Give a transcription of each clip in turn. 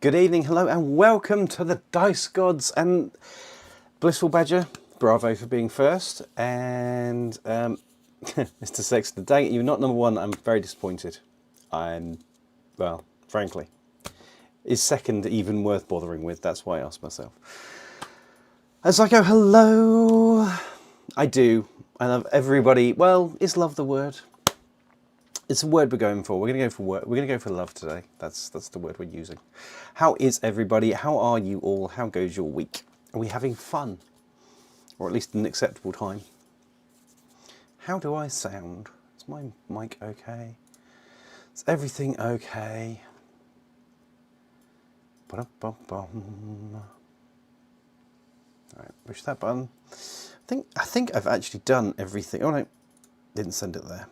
Good evening, hello, and welcome to the Dice Gods and Blissful Badger. Bravo for being first. And Mr. Sexton, dang it, you're not number one. I'm very disappointed. Well, frankly. Is second even worth bothering with? That's why I asked myself. As I go, hello. I do. I love everybody. Well, is love the word? It's a word we're going for. We're going to go for work. We're going to go for love today. That's the word we're using. How is everybody? How are you all? How goes your week? Are we having fun? Or at least an acceptable time? How do I sound? Is my mic okay? Is everything okay? Ba-dum-bum-bum. Alright, push that button. I think I've actually done everything. Oh no, didn't send it there.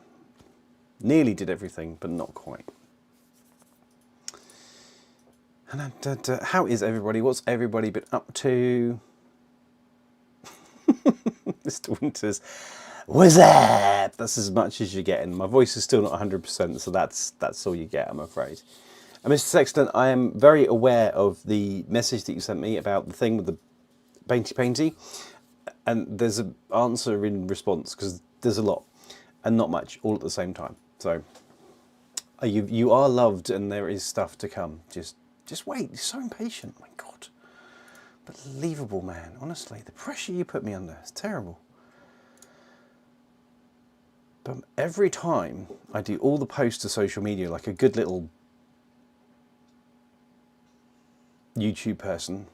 Nearly did everything, but not quite. And how is everybody? What's everybody been up to? Mr. Winters, what's up? That's as much as you're getting. My voice is still not 100%, so that's all you get, I'm afraid. And Mr. Sexton, I am very aware of the message that you sent me about the thing with the painty, and there's an answer in response because there's a lot and not much all at the same time. So you are loved, and there is stuff to come. Just wait. You're so impatient. My God, unbelievable, man. Honestly, the pressure you put me under is terrible. But every time I do all the posts to social media, like a good little YouTube person,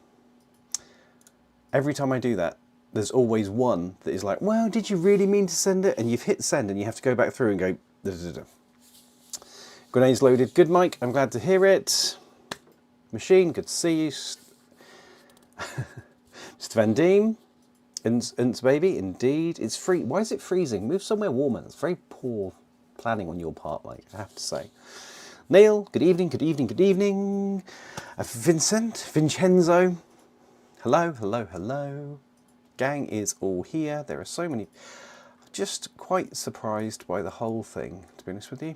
every time I do that, there's always one that is like, well, did you really mean to send it? And you've hit send, and you have to go back through and go, da, da, da. Grenades loaded. Good, Mike. I'm glad to hear it. Machine, good to see you. Mr. Van Diem. Unts baby, indeed. It's free. Why is it freezing? Move somewhere warmer. That's very poor planning on your part, Mike, I have to say. Neil, good evening, good evening, good evening. Vincent, Vincenzo. Hello, hello, hello. Gang is all here. There are so many. Just quite surprised by the whole thing, to be honest with you.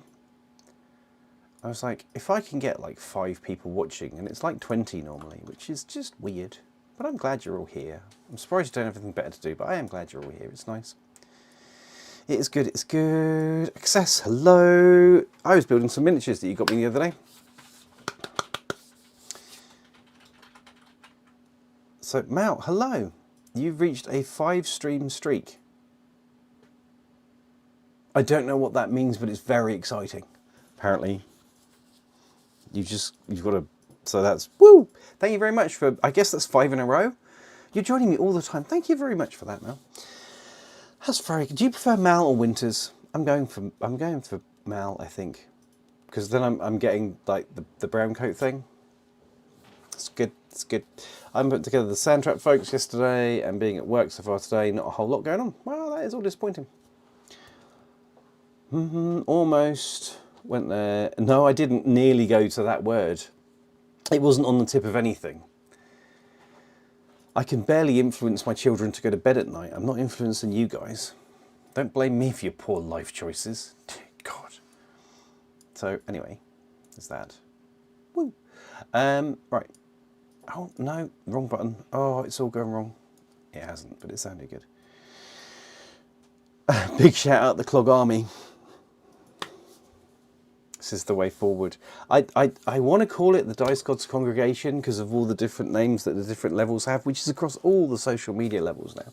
I was like, if I can get like 5 people watching, and it's like 20 normally, which is just weird. But I'm glad you're all here. I'm surprised you don't have anything better to do, but I am glad you're all here. It's nice. It is good, it's good. Access, hello. I was building some miniatures that you got me the other day. So, Mal, hello. You've reached a 5-stream streak. I don't know what that means, but it's very exciting. Apparently, you've got to, so that's, woo! Thank you very much for, I guess that's 5 in a row. You're joining me all the time. Thank you very much for that, Mal. That's very good. Do you prefer Mal or Winters? I'm going for Mal, I think. Because then I'm getting like the brown coat thing. It's good, it's good. I put together the sand trap folks yesterday, and being at work so far today, not a whole lot going on. Well, that is all disappointing. Almost went there. No, I didn't nearly go to that word. It wasn't on the tip of anything. I can barely influence my children to go to bed at night. I'm not influencing you guys. Don't blame me for your poor life choices. God. So anyway, there's that. Woo. Right. Oh no, wrong button. Oh, it's all going wrong. It hasn't, but it sounded good. Big shout out the Clog Army. This is the way forward. I want to call it the Dice Gods Congregation because of all the different names that the different levels have, which is across all the social media levels now.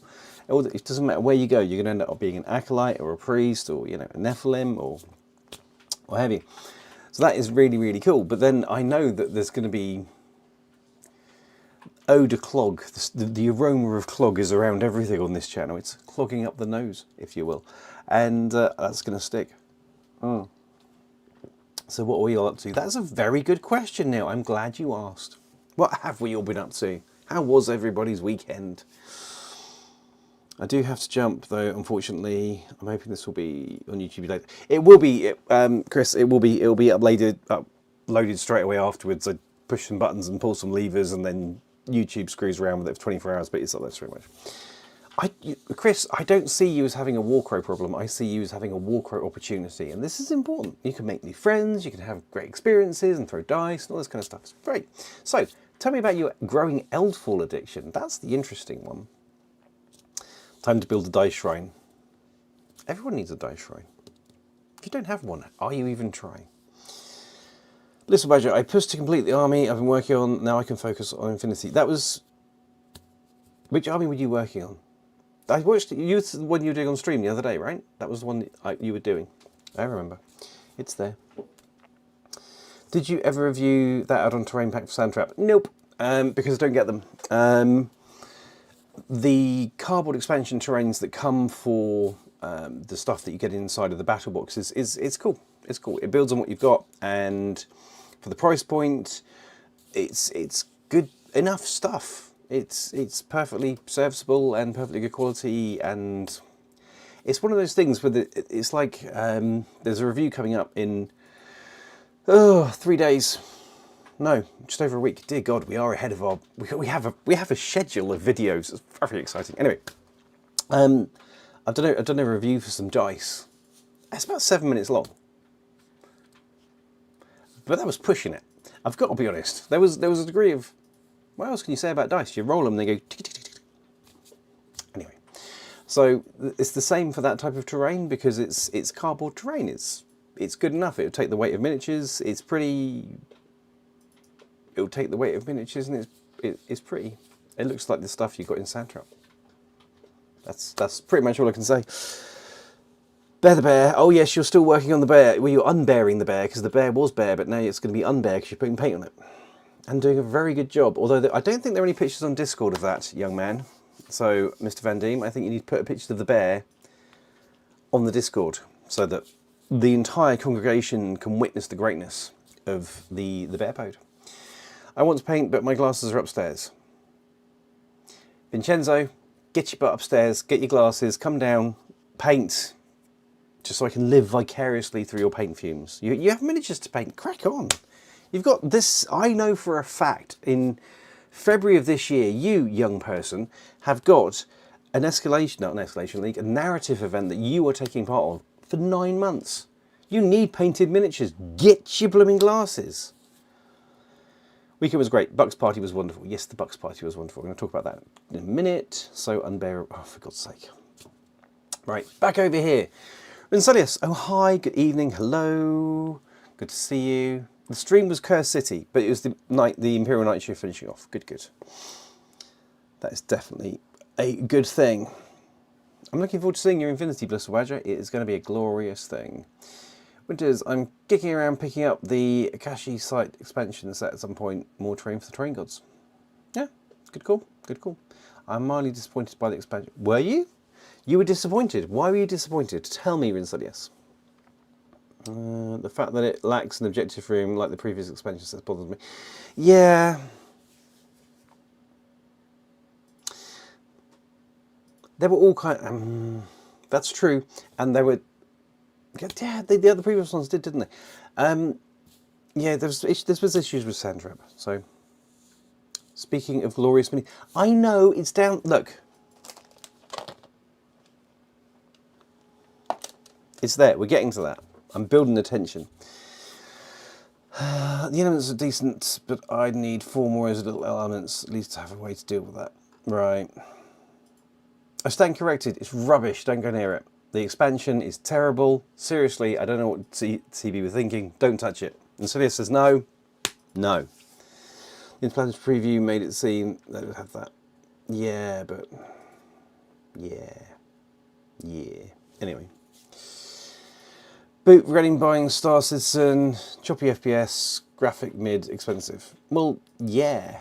It doesn't matter where you go, you're going to end up being an acolyte or a priest or, you know, a Nephilim or what have you. So that is really, really cool. But then I know that there's going to be ode to clog. The aroma of clog is around everything on this channel. It's clogging up the nose, if you will. And that's going to stick. So what are we all up to? That's a very good question, Neil. I'm glad you asked. What have we all been up to? How was everybody's weekend? I do have to jump, though, unfortunately. I'm hoping this will be on YouTube later. It will be, Chris, it'll be uploaded straight away afterwards. I push some buttons and pull some levers, and then YouTube screws around with it for 24 hours, but it's not that very much. Chris, I don't see you as having a Warcrow problem. I see you as having a Warcrow opportunity, and this is important. You can make new friends, you can have great experiences and throw dice and all this kind of stuff. It's great. So, tell me about your growing Eldfall addiction. That's the interesting one. Time to build a dice shrine. Everyone needs a dice shrine. If you don't have one, are you even trying? Little Badger, I pushed to complete the army I've been working on. Now I can focus on Infinity. That was... Which army were you working on? I watched you, the one you were doing on stream the other day, right? That was the one you were doing. I remember. It's there. Did you ever review that add-on terrain pack for Sandtrap? Nope, because I don't get them. The cardboard expansion terrains that come for the stuff that you get inside of the battle boxes it's cool. It's cool. It builds on what you've got, and for the price point, it's good enough stuff. It's perfectly serviceable and perfectly good quality, and it's one of those things where it's like there's a review coming up in 3 days. No, just over a week. Dear God, we are ahead of our. We have a schedule of videos. It's very exciting. Anyway, I've done a review for some dice. It's about 7 minutes long, but that was pushing it. I've got to be honest. There was a degree of. What else can you say about dice? You roll them, they go tick, tick, tick, tick. Anyway, so it's the same for that type of terrain because it's cardboard terrain. It's good enough. It'll take the weight of miniatures. It's pretty. It'll take the weight of miniatures, and it's pretty. It looks like the stuff you got in Sandtrap. That's pretty much all I can say. Bear the bear. Oh yes, you're still working on the bear. Well, you're unbearing the bear because the bear was bare, but now it's going to be unbear because you're putting paint on it. And doing a very good job, although I don't think there are any pictures on Discord of that, young man. So, Mr. Van Diem, I think you need to put a picture of the bear on the Discord so that the entire congregation can witness the greatness of the bear pode. I want to paint, but my glasses are upstairs. Vincenzo, get your butt upstairs, get your glasses, come down, paint, just so I can live vicariously through your paint fumes. You have miniatures to paint, crack on. You've got this, I know for a fact, in February of this year, you, young person, have got an escalation, not an escalation league, a narrative event that you are taking part of for 9 months. You need painted miniatures. Get your blooming glasses. Weekend was great. Bucks party was wonderful. Yes, the Bucks party was wonderful. We're going to talk about that in a minute. So unbearable. Oh, for God's sake. Right, back over here. Rinselius. Oh, hi. Good evening. Hello. Good to see you. The stream was Curse City, but it was the Imperial Night Shift finishing off. Good, good. That is definitely a good thing. I'm looking forward to seeing your Infinity Bliss Badger. It is going to be a glorious thing. Winters, I'm kicking around picking up the Akashi site expansion set at some point. More terrain for the terrain gods. Yeah, good call, good call. I'm mildly disappointed by the expansion. Were you? You were disappointed. Why were you disappointed? Tell me, Rinselius. The fact that it lacks an objective room like the previous expansion sets bothers me. Yeah. They were all kind that's true. And they were... Yeah, the other previous ones did, didn't they? Yeah, there was issues with Sandtrap. So, speaking of glorious mini... I know, it's down... Look. It's there. We're getting to that. I'm building the tension. The elements are decent, but I'd need 4 more as little elements, at least to have a way to deal with that. Right. I stand corrected. It's rubbish. Don't go near it. The expansion is terrible. Seriously, I don't know what CB were thinking. Don't touch it. And Celia says no. No. The Interplanetary preview made it seem that it would have that. Yeah, but... Yeah. Yeah. Anyway. Boot regretting buying Star Citizen, choppy FPS, graphic mid, expensive. Well, yeah.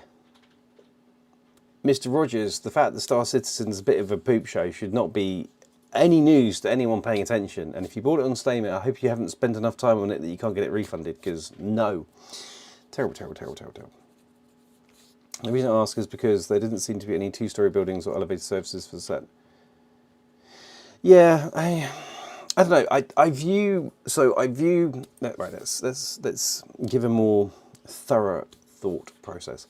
Mr. Rogers, the fact that Star Citizen's a bit of a poop show should not be any news to anyone paying attention. And if you bought it on Steam, I hope you haven't spent enough time on it that you can't get it refunded, because no. Terrible, terrible, terrible, terrible, terrible. The reason I ask is because there didn't seem to be any 2-story buildings or elevated surfaces for the set. Yeah, I don't know. I view. Right. Let's give a more thorough thought process.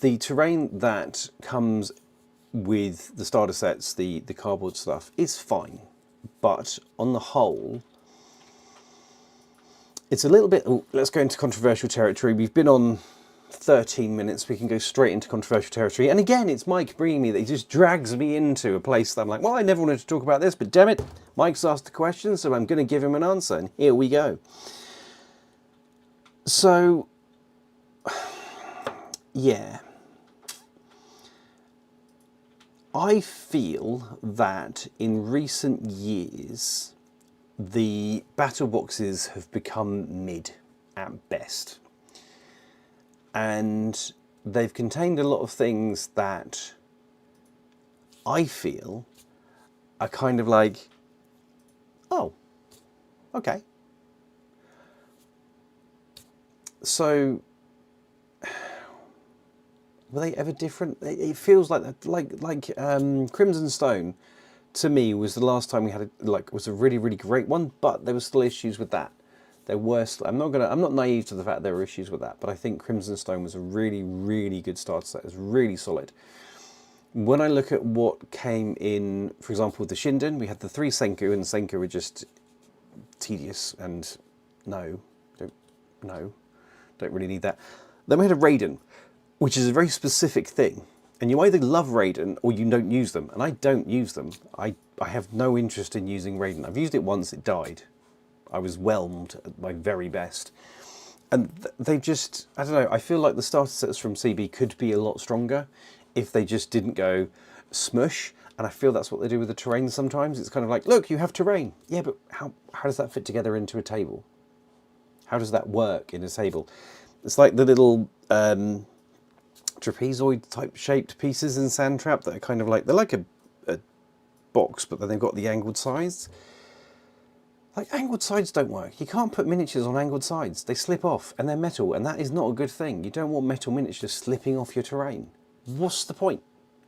The terrain that comes with the starter sets, the cardboard stuff is fine, but on the whole, it's a little bit. Oh, let's go into controversial territory. We've been on 13 minutes. We can go straight into controversial territory. And again, it's Mike bringing me that he just drags me into a place that I'm like, well, I never wanted to talk about this, but damn it, Mike's asked the question, so I'm going to give him an answer. And here we go. So, yeah. I feel that in recent years, the battle boxes have become mid at best. And they've contained a lot of things that I feel are kind of like, oh, okay. So, were they ever different? It feels like Crimson Stone, to me, was the last time we had was a really, really great one, but there were still issues with that. There were. I'm not naive to the fact there were issues with that, but I think Crimson Stone was a really, really good starter set. It was really solid. When I look at what came in, for example, with the Shinden, we had the 3 Senku, and the Senku were just tedious and don't really need that. Then we had a Raiden, which is a very specific thing. And you either love Raiden or you don't use them. And I don't use them. I have no interest in using Raiden. I've used it once, it died. I was whelmed at my very best. And they've just, I don't know, I feel like the starter sets from CB could be a lot stronger if they just didn't go smush. And I feel that's what they do with the terrain sometimes. It's kind of like, look, you have terrain. Yeah, but how does that fit together into a table? How does that work in a table? It's like the little trapezoid type shaped pieces in Sand Trap that are kind of like, they're like a box, but then they've got the angled sides. Like, angled sides don't work. You can't put miniatures on angled sides. They slip off, and they're metal, and that is not a good thing. You don't want metal miniatures slipping off your terrain. What's the point?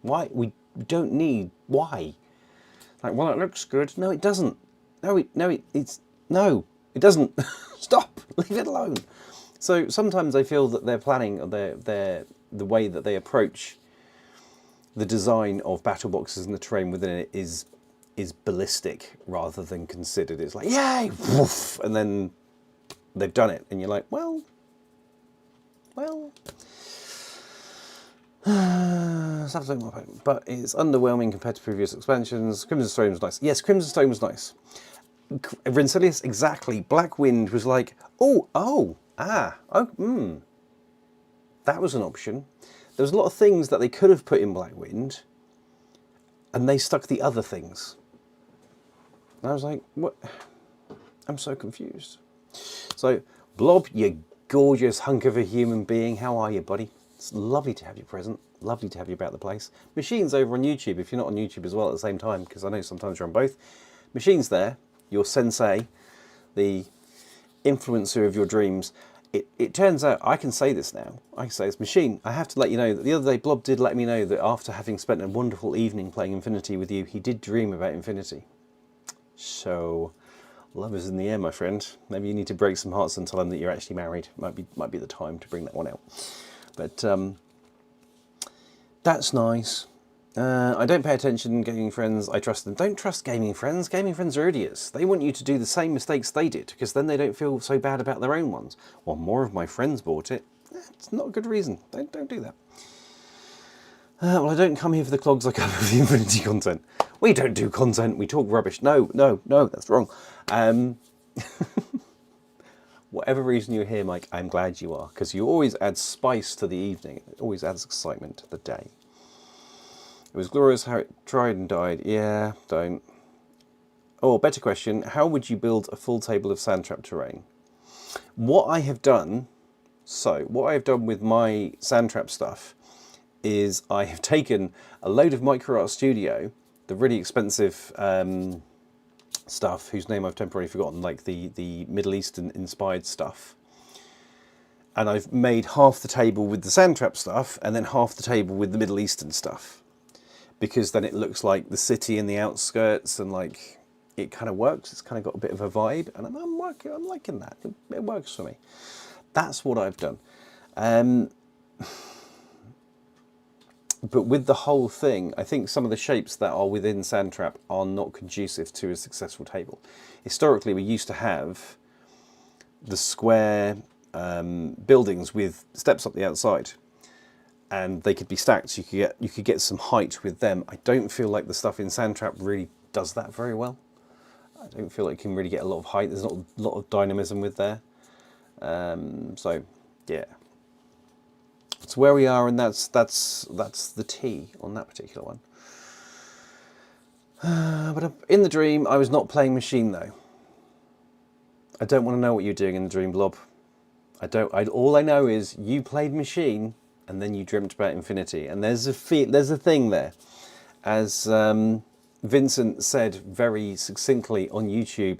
Why? We don't need... Why? Like, well, it looks good. No, it doesn't. No, it doesn't. Stop. Leave it alone. So sometimes I feel that their planning, or the way that they approach the design of battle boxes and the terrain within it is ballistic rather than considered. It's like, yay, woof, and then they've done it, and you're like, well, but it's underwhelming compared to previous expansions. Crimson Stone was nice. Yes, Crimson Stone was nice. Rincelius, exactly. Black Wind was like, that was an option. There was a lot of things that they could have put in Black Wind, and they stuck the other things. And I was like, what? I'm so confused. So, Blob, you gorgeous hunk of a human being. How are you, buddy? It's lovely to have you present. Lovely to have you about the place. Machine's over on YouTube, if you're not on YouTube as well at the same time, because I know sometimes you're on both. Machine's there, your sensei, the influencer of your dreams. It turns out, I can say this now, I can say it's Machine. I have to let you know that the other day Blob did let me know that after having spent a wonderful evening playing Infinity with you, he did dream about Infinity. So, love is in the air, my friend. Maybe you need to break some hearts and tell him that you're actually married. Might be the time to bring that one out. But that's nice. I don't pay attention, gaming friends. I trust them. Don't trust gaming friends. Gaming friends are idiots. They want you to do the same mistakes they did, because then they don't feel so bad about their own ones. Well, more of my friends bought it. It's not a good reason. Don't do that. Well, I don't come here for the clogs. I come here for the Infinity content. We don't do content. We talk rubbish. No, that's wrong. Whatever reason you're here, Mike, I'm glad you are, because you always add spice to the evening. It always adds excitement to the day. It was glorious how it tried and died. Yeah, don't. Oh, better question. How would you build a full table of sand trap terrain? What I have done with my sand trap stuff is I have taken a load of Micro Art Studio, the really expensive stuff, whose name I've temporarily forgotten, like the Middle Eastern inspired stuff. And I've made half the table with the sand trap stuff and then half the table with the Middle Eastern stuff. Because then it looks like the city and the outskirts, and like it kind of works. It's kind of got a bit of a vibe, and I'm liking that. It works for me. But with the whole thing, I think some of the shapes that are within Sandtrap are not conducive to a successful table. Historically, we used to have the square buildings with steps up the outside, and they could be stacked. So you could get some height with them. I don't feel like the stuff in Sandtrap really does that very well. I don't feel like you can really get a lot of height. There's not a lot of dynamism with there. So yeah, it's where we are, and that's the T on that particular one. But in the dream, I was not playing machine though. I don't want to know what you're doing in the dream, Blob. All I know is you played machine, and then you dreamt about infinity, and there's a thing there, as Vincent said very succinctly on YouTube: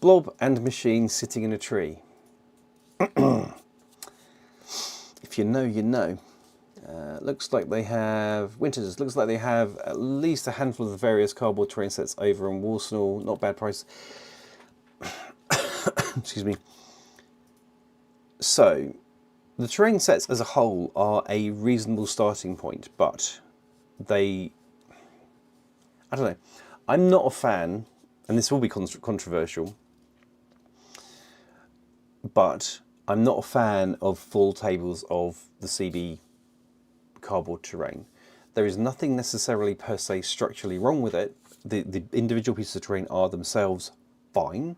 Blob and machine sitting in a tree. If you know, you know. Looks like they have Winters. Looks like they have at least a handful of the various cardboard terrain sets over on Warsaw. Not bad price. Excuse me. So, the terrain sets as a whole are a reasonable starting point, but I don't know. I'm not a fan, and this will be controversial, but I'm not a fan of full tables of the CB cardboard terrain. There is nothing necessarily per se structurally wrong with it. The individual pieces of terrain are themselves fine,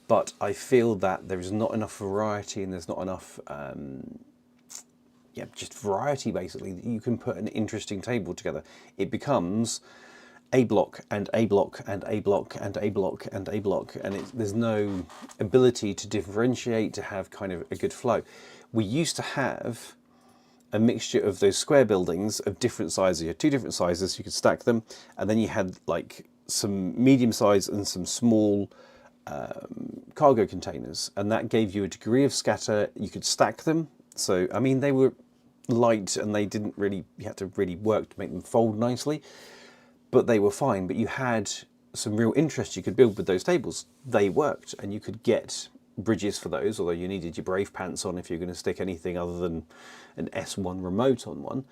but I feel that there is not enough variety, and there's not enough just variety basically that you can put an interesting table together. It becomes a block and a block and a block and a block and a block, and there's no ability to differentiate, to have kind of a good flow. We used to have a mixture of those square buildings of different sizes. You had two different sizes, you could stack them, and then you had like some medium size and some small cargo containers, and that gave you a degree of scatter. You could stack them, so I mean they were light, and they didn't really, you had to really work to make them fold nicely, but they were fine. But you had some real interest you could build with those tables. They worked, and you could get bridges for those, although you needed your brave pants on if you're going to stick anything other than an S1 remote on one.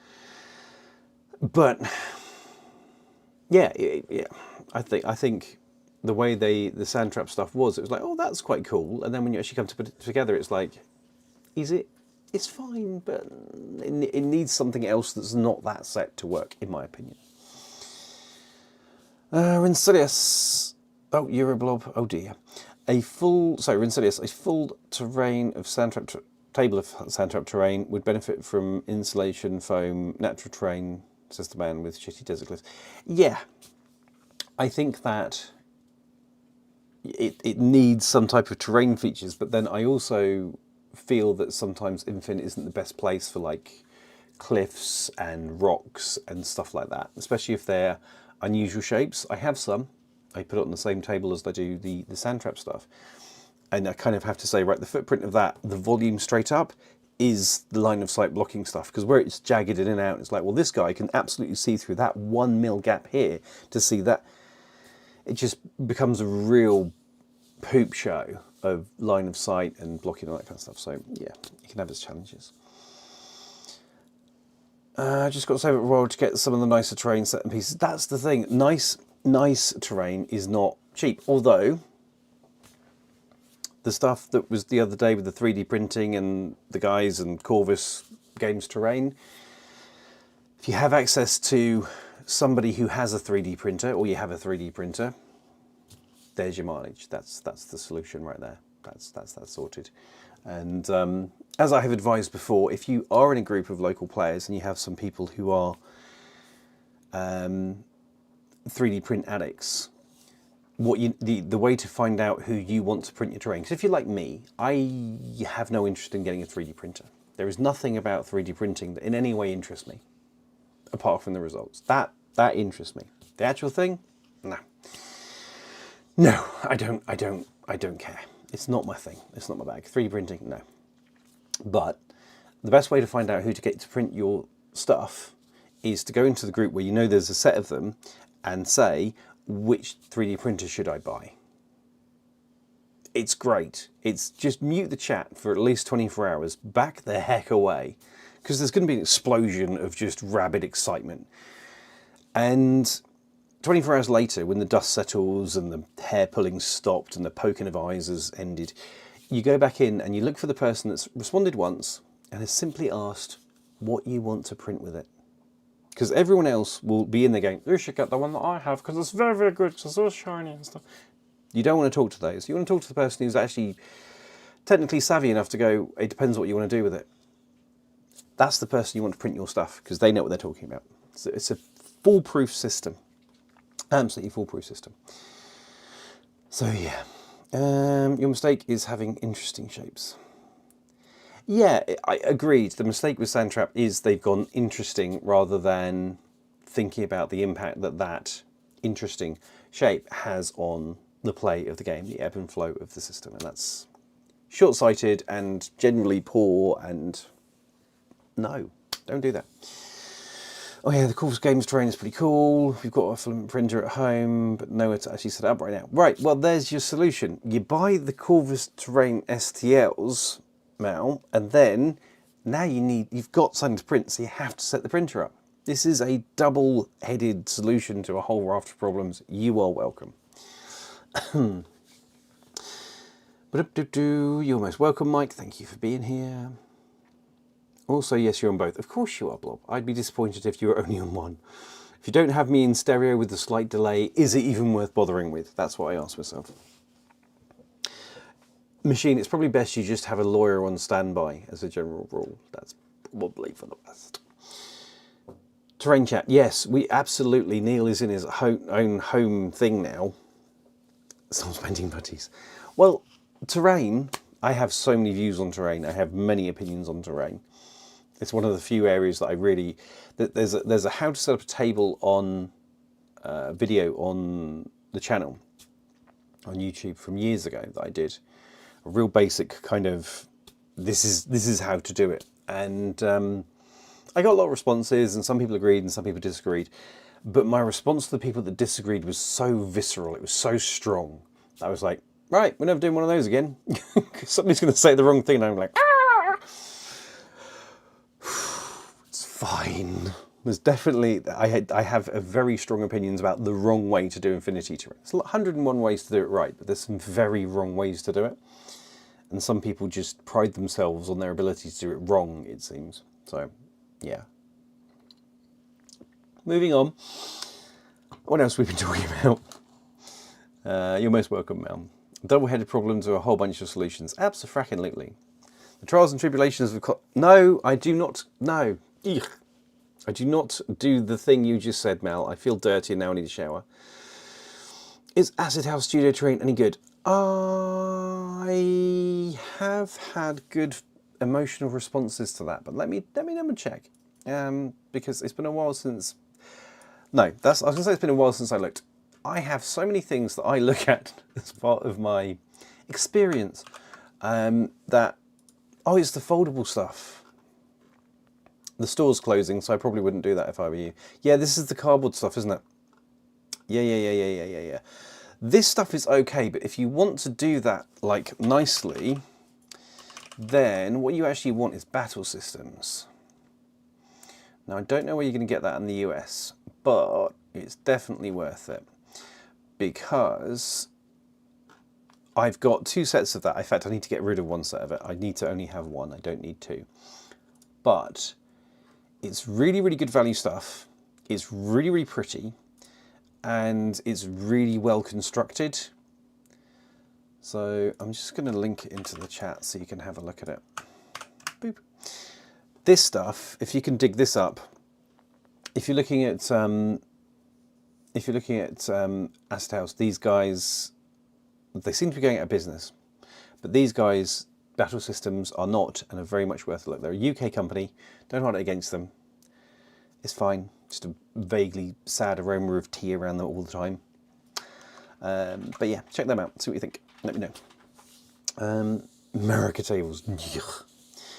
But yeah, I think the way the Sandtrap stuff was, it was like, oh, that's quite cool, and then when you actually come to put it together, it's like, it's fine, but it needs something else that's not that set to work, in my opinion. Rinsilius, oh, Euroblob, oh dear. Rinsilius, a full terrain of Sandtrap table of Sandtrap terrain would benefit from insulation, foam, natural terrain, says the man with shitty desert cliffs. Yeah, I think that it needs some type of terrain features, but then I also feel that sometimes Infinite isn't the best place for like cliffs and rocks and stuff like that, especially if they're unusual shapes. I have some. I put it on the same table as I do the Sandtrap stuff. And I kind of have to say, right, the footprint of that, the volume straight up, is the line of sight blocking stuff. Because where it's jagged in and out, it's like, well, this guy can absolutely see through that 1 mil gap here to see that. It just becomes a real poop show of line of sight and blocking and all that kind of stuff. So yeah, you can have its challenges. Just got to save it roll to get some of the nicer terrain set and pieces. That's the thing. Nice terrain is not cheap. Although the stuff that was the other day with the 3D printing and the guys and Corvus Games terrain, if you have access to somebody who has a 3D printer, or you have a 3D printer, there's your mileage. That's the solution right there. That's sorted. And as I have advised before, if you are in a group of local players and you have some people who are 3D print addicts, the way to find out who you want to print your terrain, because if you're like me, I have no interest in getting a 3D printer. There is nothing about 3D printing that in any way interests me, apart from the results. That interests me. The actual thing, no, I don't care. It's not my thing. It's not my bag. 3D printing, no. But the best way to find out who to get to print your stuff is to go into the group where you know there's a set of them and say, which 3D printer should I buy? It's great. It's just mute the chat for at least 24 hours, back the heck away, because there's going to be an explosion of just rabid excitement. And 24 hours later, when the dust settles and the hair pulling stopped and the poking of eyes has ended, you go back in and you look for the person that's responded once and has simply asked what you want to print with it. Because everyone else will be in there going, you should get the one that I have because it's very, very good, because it's so shiny and stuff. You don't want to talk to those. You want to talk to the person who's actually technically savvy enough to go, it depends what you want to do with it. That's the person you want to print your stuff, because they know what they're talking about. So it's a foolproof system. Absolutely foolproof system. So yeah, your mistake is having interesting shapes. Yeah, I agreed. The mistake with Sandtrap is they've gone interesting rather than thinking about the impact that that interesting shape has on the play of the game, the ebb and flow of the system. And that's short-sighted and generally poor, and no, don't do that. Oh yeah, the Corvus Games terrain is pretty cool. We've got a filament printer at home, but nowhere to actually set it up right now. Right, well, there's your solution. You buy the Corvus terrain STLs now, and then now you've got something to print, so you have to set the printer up. This is a double-headed solution to a whole raft of problems. You are welcome. You're most welcome, Mike. Thank you for being here. Also, yes, you're on both. Of course you are, Blob. I'd be disappointed if you were only on one. If you don't have me in stereo with the slight delay, is it even worth bothering with? That's what I ask myself. Machine, it's probably best you just have a lawyer on standby as a general rule. That's probably for the best. Terrain chat, yes, we absolutely. Neil is in his own home thing now. Stop spending buddies. Well, terrain, I have so many views on terrain. I have many opinions on terrain. It's one of the few areas that I really... There's a how to set up a table on video on the channel on YouTube from years ago that I did. A real basic kind of, this is how to do it. And I got a lot of responses, and some people agreed and some people disagreed. But my response to the people that disagreed was so visceral, it was so strong. I was like, right, we're never doing one of those again. Somebody's going to say the wrong thing, and I'm like, ah! It's fine. There's definitely, I have a very strong opinions about the wrong way to do Infinity Terrain. There's 101 ways to do it right, but there's some very wrong ways to do it. And some people just pride themselves on their ability to do it wrong, it seems. So, yeah. Moving on. What else have we been talking about? You're most welcome, Mel. Double-headed problems are a whole bunch of solutions. Abso-frackin-lutely. The trials and tribulations of... No, I do not... No. Ugh. I do not do the thing you just said, Mel. I feel dirty and now I need a shower. Is Acid House Studio Terrain any good? I have had good emotional responses to that, but let me check. Because it's been a while since... No, I was going to say it's been a while since I looked. I have so many things that I look at as part of my experience that... Oh, it's the foldable stuff. The store's closing, so I probably wouldn't do that if I were you. Yeah, this is the cardboard stuff, isn't it? Yeah. This stuff is okay, but if you want to do that, like, nicely, then what you actually want is battle systems. Now, I don't know where you're going to get that in the US, but it's definitely worth it. Because I've got 2 sets of that. In fact, I need to get rid of 1 set of it. I need to only have 1. I don't need 2. But it's really, really good value stuff. It's really, really pretty. And it's really well constructed. So I'm just going to link it into the chat so you can have a look at it. Boop. This stuff, if you can dig this up, if you're looking at Acid House, these guys, they seem to be going out of business. But these guys, Battle Systems, are not, and are very much worth a look. They're a UK company. Don't hold it against them. It's fine. Just a vaguely sad aroma of tea around them all the time. But yeah, check them out. See what you think. Let me know. America tables.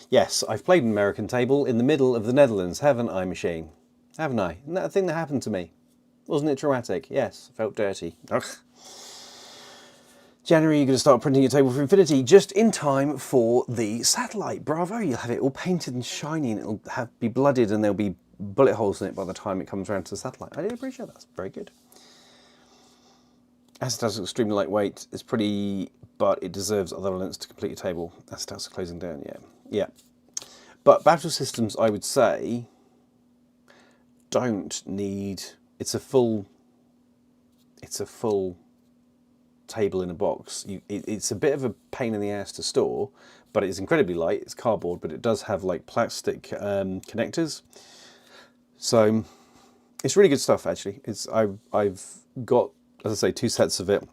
Yes, I've played an American table in the middle of the Netherlands, haven't I, Machine? Haven't I? Isn't that a thing that happened to me? Wasn't it traumatic? Yes, I felt dirty. Ugh. January, you're going to start printing your table for Infinity just in time for the satellite. Bravo! You'll have it all painted and shiny, and it'll be blooded, and there'll be bullet holes in it by the time it comes around to the satellite. I do appreciate that. That's very good. Acetatos is extremely lightweight. It's pretty, but it deserves other elements to complete your table. Acetatos is closing down. Yeah. But battle systems, I would say, don't need. It's a full table in a box. It's a bit of a pain in the ass to store, but it's incredibly light. It's cardboard, but it does have like plastic connectors, so it's really good stuff. Actually, I've got, as I say, 2 sets of it,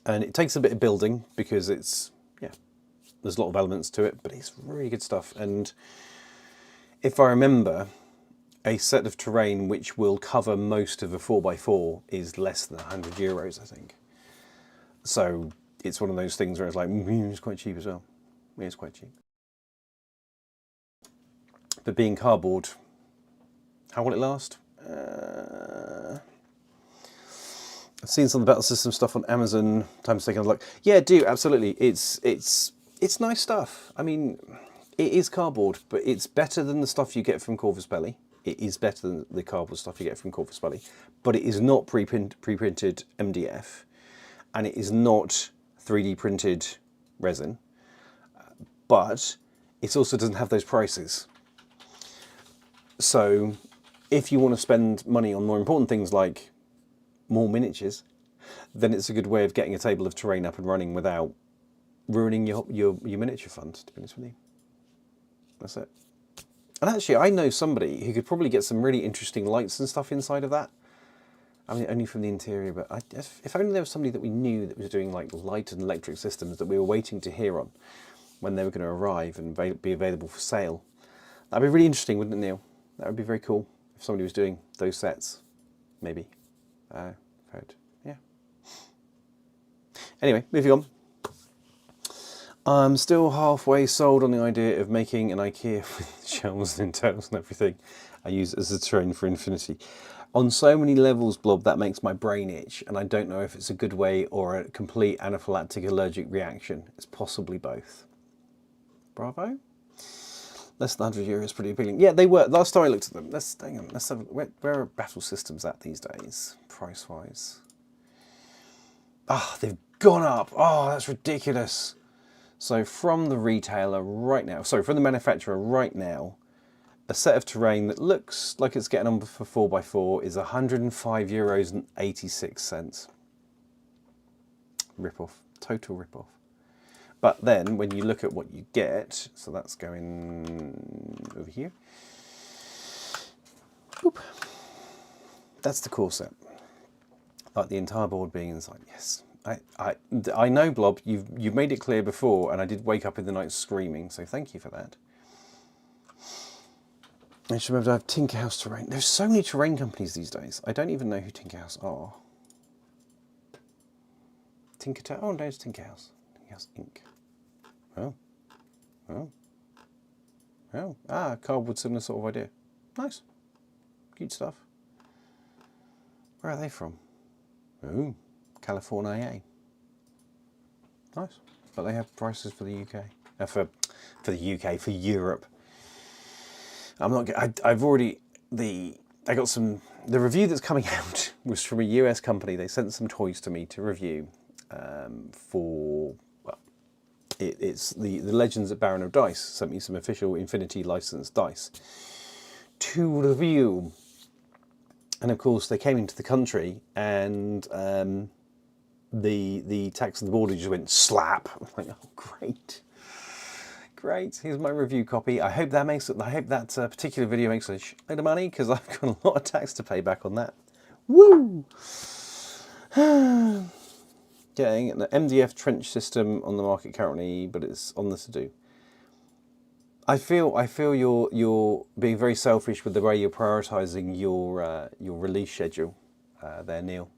and it takes a bit of building because there's a lot of elements to it, but it's really good stuff. And if I remember, a set of terrain which will cover most of a 4x4 is less than €100, I think. So it's one of those things where it's like, it's quite cheap as well. Yeah, it's quite cheap. But being cardboard, how will it last? I've seen some of the battle system stuff on Amazon. Time to take a look. Yeah, do absolutely. It's nice stuff. I mean, it is cardboard, but it's better than the stuff you get from Corvus Belli. It is better than the cardboard stuff you get from Corvus Belli, but it is not pre-printed MDF. And it is not 3D printed resin, but it also doesn't have those prices. So if you want to spend money on more important things like more miniatures, then it's a good way of getting a table of terrain up and running without ruining your miniature fund, to be honest with you. That's it. And actually, I know somebody who could probably get some really interesting lights and stuff inside of that. I mean, only from the interior, but if only there was somebody that we knew that was doing like light and electric systems that we were waiting to hear on when they were going to arrive and be available for sale. That'd be really interesting, wouldn't it, Neil? That would be very cool if somebody was doing those sets, maybe. Yeah. Anyway, moving on. I'm still halfway sold on the idea of making an IKEA with shelves and internals and everything. I use it as a terrain for Infinity. On so many levels, Blob, that makes my brain itch, and I don't know if it's a good way or a complete anaphylactic allergic reaction. It's possibly both. Bravo. Less than €100 is pretty appealing. Yeah, they were. Last time I looked at them. Hang on. Let's have. Where are battle systems at these days, price-wise? Ah, they've gone up. Oh, that's ridiculous. So from the retailer right now, sorry, from the manufacturer right now, a set of terrain that looks like it's getting on for 4x4 is €105.86. Rip-off, total rip-off. But then when you look at what you get, so that's going over here. Boop. That's the core set. Like the entire board being inside, yes. I know, Blob, you've made it clear before, and I did wake up in the night screaming, so thank you for that. I should remember to have Tinkerhouse Terrain. There's so many terrain companies these days. I don't even know who Tinkerhouse are. Tinkertown? Oh, no, it's Tinkerhouse. Tinkerhouse Inc. Oh. Ah, cardboard, similar sort of idea. Nice. Cute stuff. Where are they from? Oh, California. Nice. But they have prices for the UK. For the UK, for Europe. I've already, I got some, the review that's coming out was from a US company. They sent some toys to me to review for, well, it's the Legends of Baron of Dice sent me some official Infinity licensed dice to review. And of course they came into the country and the tax on the border just went slap. I'm like, oh, great. Great, here's my review copy. I hope that makes it. I hope that particular video makes a shitload of money because I've got a lot of tax to pay back on that. Woo! Getting an MDF trench system on the market currently, but it's on the to-do. I feel you're being very selfish with the way you're prioritising your release schedule there, Neil.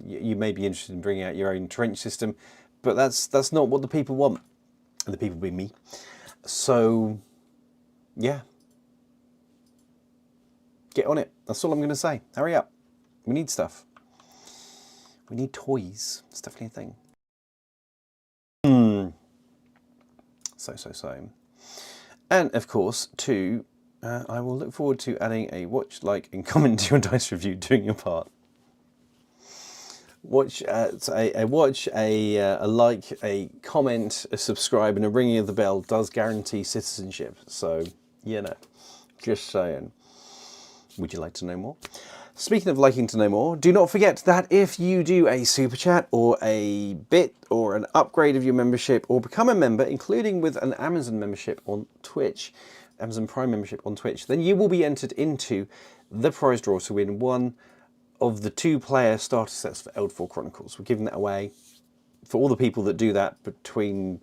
You may be interested in bringing out your own trench system, but that's not what the people want, and the people being me. So, yeah, get on it. That's all I'm going to say. Hurry up. We need stuff. We need toys. It's definitely a thing. So. And of course, two, I will look forward to adding a watch, like, and comment to your dice review, doing your part. Watch, a watch, a like, a comment, a subscribe, and a ringing of the bell does guarantee citizenship. So, you know, just saying. Would you like to know more? Speaking of liking to know more, do not forget that if you do a super chat or a bit or an upgrade of your membership or become a member, including with an Amazon membership on Twitch, Amazon Prime membership on Twitch, then you will be entered into the prize draw to win one of the 2-player starter sets for Eldfall Chronicles. We're giving that away for all the people that do that between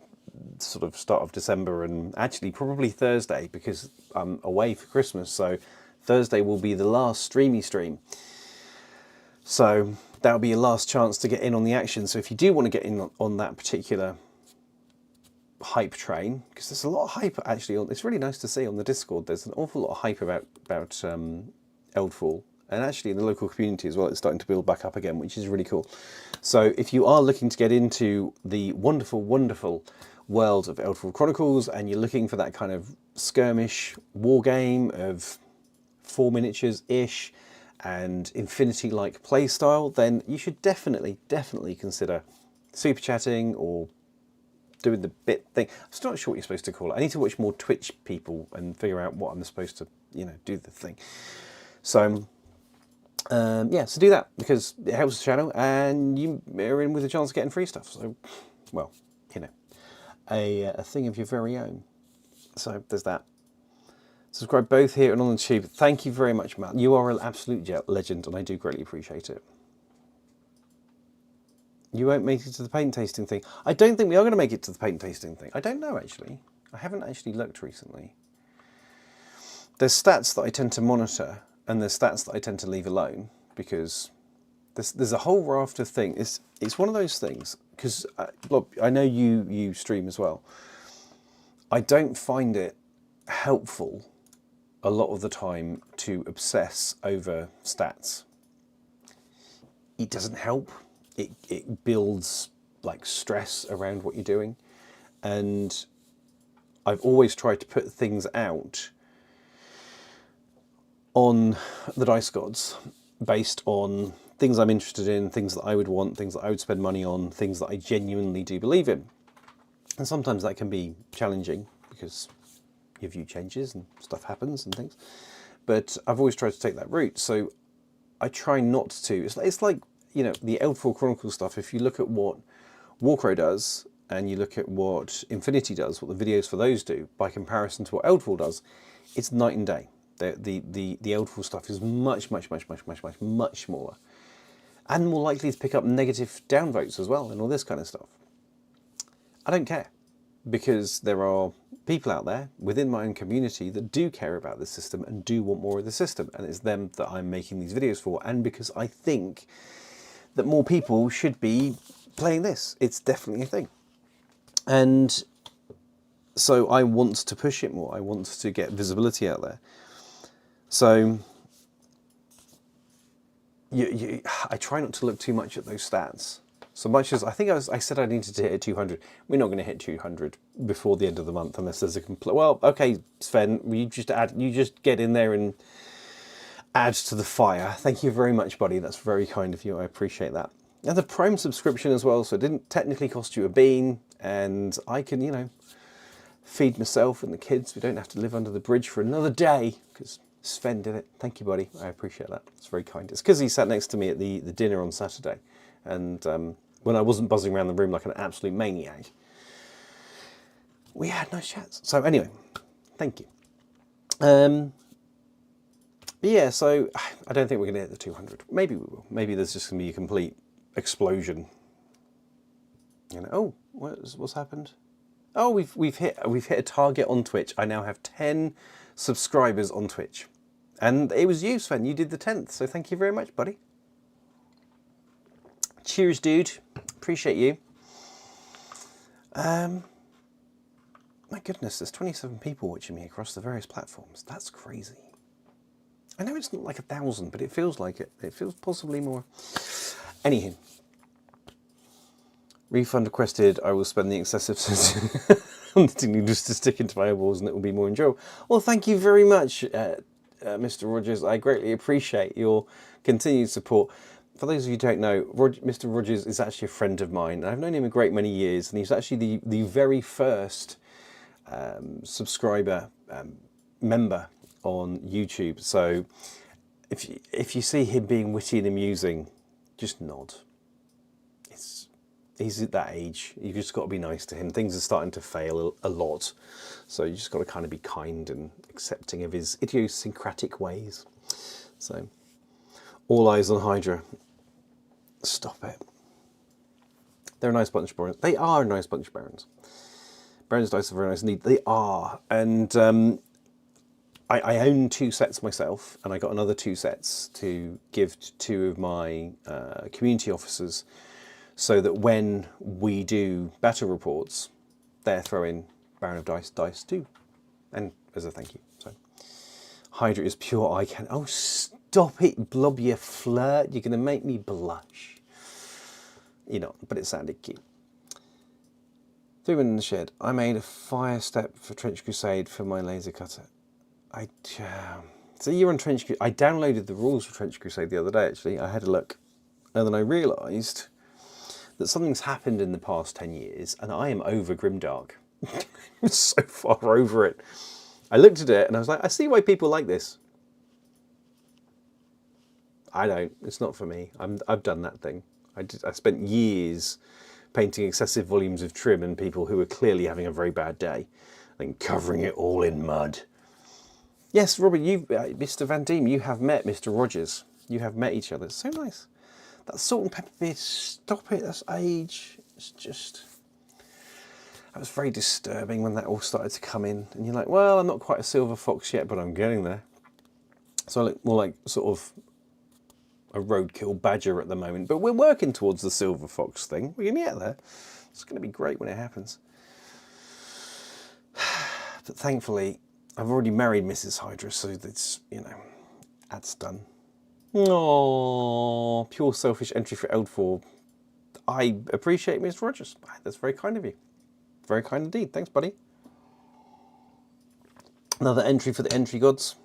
sort of start of December and actually probably Thursday, because I'm away for Christmas, so Thursday will be the last streamy stream. So that'll be your last chance to get in on the action. So if you do want to get in on that particular hype train, because there's a lot of hype actually on, it's really nice to see on the Discord, there's an awful lot of hype about Eldfall, and actually in the local community as well, it's starting to build back up again, which is really cool. So if you are looking to get into the wonderful, wonderful world of Eldfall Chronicles, and you're looking for that kind of skirmish war game of 4 miniatures-ish and Infinity-like playstyle, then you should definitely consider super chatting or doing the bit thing. I'm still not sure what you're supposed to call it. I need to watch more Twitch people and figure out what I'm supposed to, you know, do the thing. So, yeah, so do that, because it helps the channel and you are in with a chance of getting free stuff. So, well, you know, a thing of your very own. So there's that. Subscribe both here and on the tube. Thank you very much, Matt. You are an absolute legend, and I do greatly appreciate it. You won't make it to the paint tasting thing. I don't think we are going to make it to the paint tasting thing. I don't know, actually. I haven't actually looked recently. There's stats that I tend to monitor, and there's stats that I tend to leave alone, because there's a whole raft of things. It's one of those things, because I know you stream as well. I don't find it helpful a lot of the time to obsess over stats. It doesn't help. It builds like stress around what you're doing, and I've always tried to put things out on the Dice Gods based on things I'm interested in, things that I would want, things that I would spend money on, things that I genuinely do believe in. And sometimes that can be challenging because your view changes and stuff happens and things. But I've always tried to take that route. So I try not to. It's like, you know, the Eldfall Chronicle stuff. If you look at what Warcrow does and you look at what Infinity does, what the videos for those do, by comparison to what Eldfall does, it's night and day. The Eldfall stuff is much smaller and more likely to pick up negative downvotes as well and all this kind of stuff. I don't care, because there are people out there within my own community that do care about the system and do want more of the system, and it's them that I'm making these videos for, and because I think that more people should be playing this. It's definitely a thing. And so I want to push it more. I want to get visibility out there. So I try not to look too much at those stats. So much as I think I said I needed to hit 200, we're not going to hit 200 before the end of the month unless there's a complete. Well, okay, Sven, you just get in there and add to the fire. Thank you very much, buddy. That's very kind of you. I appreciate that. And the Prime subscription as well, so it didn't technically cost you a bean, and I can, you know, feed myself and the kids. We don't have to live under the bridge for another day because Sven did it. Thank you, buddy. I appreciate that. It's very kind. It's because he sat next to me at the dinner on Saturday, and when I wasn't buzzing around the room like an absolute maniac, we had nice chats. So anyway, thank you. But yeah, so I don't think we're going to hit the 200. Maybe we will. Maybe there's just going to be a complete explosion. You know, oh, what's happened? Oh, we've hit a target on Twitch. I now have 10 subscribers on Twitch, and it was you, Sven. You did the 10th, so thank you very much, buddy. Cheers, dude. Appreciate you. My goodness, there's 27 people watching me across the various platforms. That's crazy. I know it's not like 1,000, but it feels like it. It feels possibly more. Anywho. Refund requested. I will spend the excessive... knitting needles to stick into my eyeballs and it will be more enjoyable. Well, thank you very much, Mr. Rogers. I greatly appreciate your continued support. For those of you who don't know, Mr. Rogers is actually a friend of mine. I've known him a great many years, and he's actually the very first subscriber member on YouTube. So if you see him being witty and amusing, just nod. He's at that age. You've just got to be nice to him. Things are starting to fail a lot, so you just got to kind of be kind and accepting of his idiosyncratic ways. So, all eyes on Hydra. Stop it. They're a nice bunch of barons. They are a nice bunch of barons. Barons dice are very nice indeed. They are, and I own 2 sets myself, and I got another 2 sets to give to 2 of my community officers, so that when we do battle reports, they're throwing Baron of dice too, and as a thank you. So Hydra is pure eye candy. Oh, stop it, Blob, you flirt! You're gonna make me blush. You know, but it sounded cute. 3 men in the shed. I made a fire step for Trench Crusade for my laser cutter. So you're on Trench Crusade. I downloaded the rules for Trench Crusade the other day. Actually, I had a look, and then I realised that something's happened in the past 10 years, and I am over Grimdark. I'm so far over it. I looked at it, and I was like, I see why people like this. I don't. It's not for me. I've done that thing. I spent years painting excessive volumes of trim and people who were clearly having a very bad day, and covering it all in mud. Yes, Robert, Mr. Van Diem, you have met Mr. Rogers. You have met each other. It's so nice. That salt and pepper beard, stop it, that's age. It's just... That was very disturbing when that all started to come in. And you're like, well, I'm not quite a silver fox yet, but I'm getting there. So I look more like sort of a roadkill badger at the moment. But we're working towards the silver fox thing. We're going to get there. It's going to be great when it happens. But thankfully, I've already married Mrs. Hydra, so that's, you know, that's done. Oh, pure selfish entry for Eldfall. I appreciate Mr. Rogers. That's very kind of you. Very kind indeed. Thanks, buddy. Another entry for the entry gods.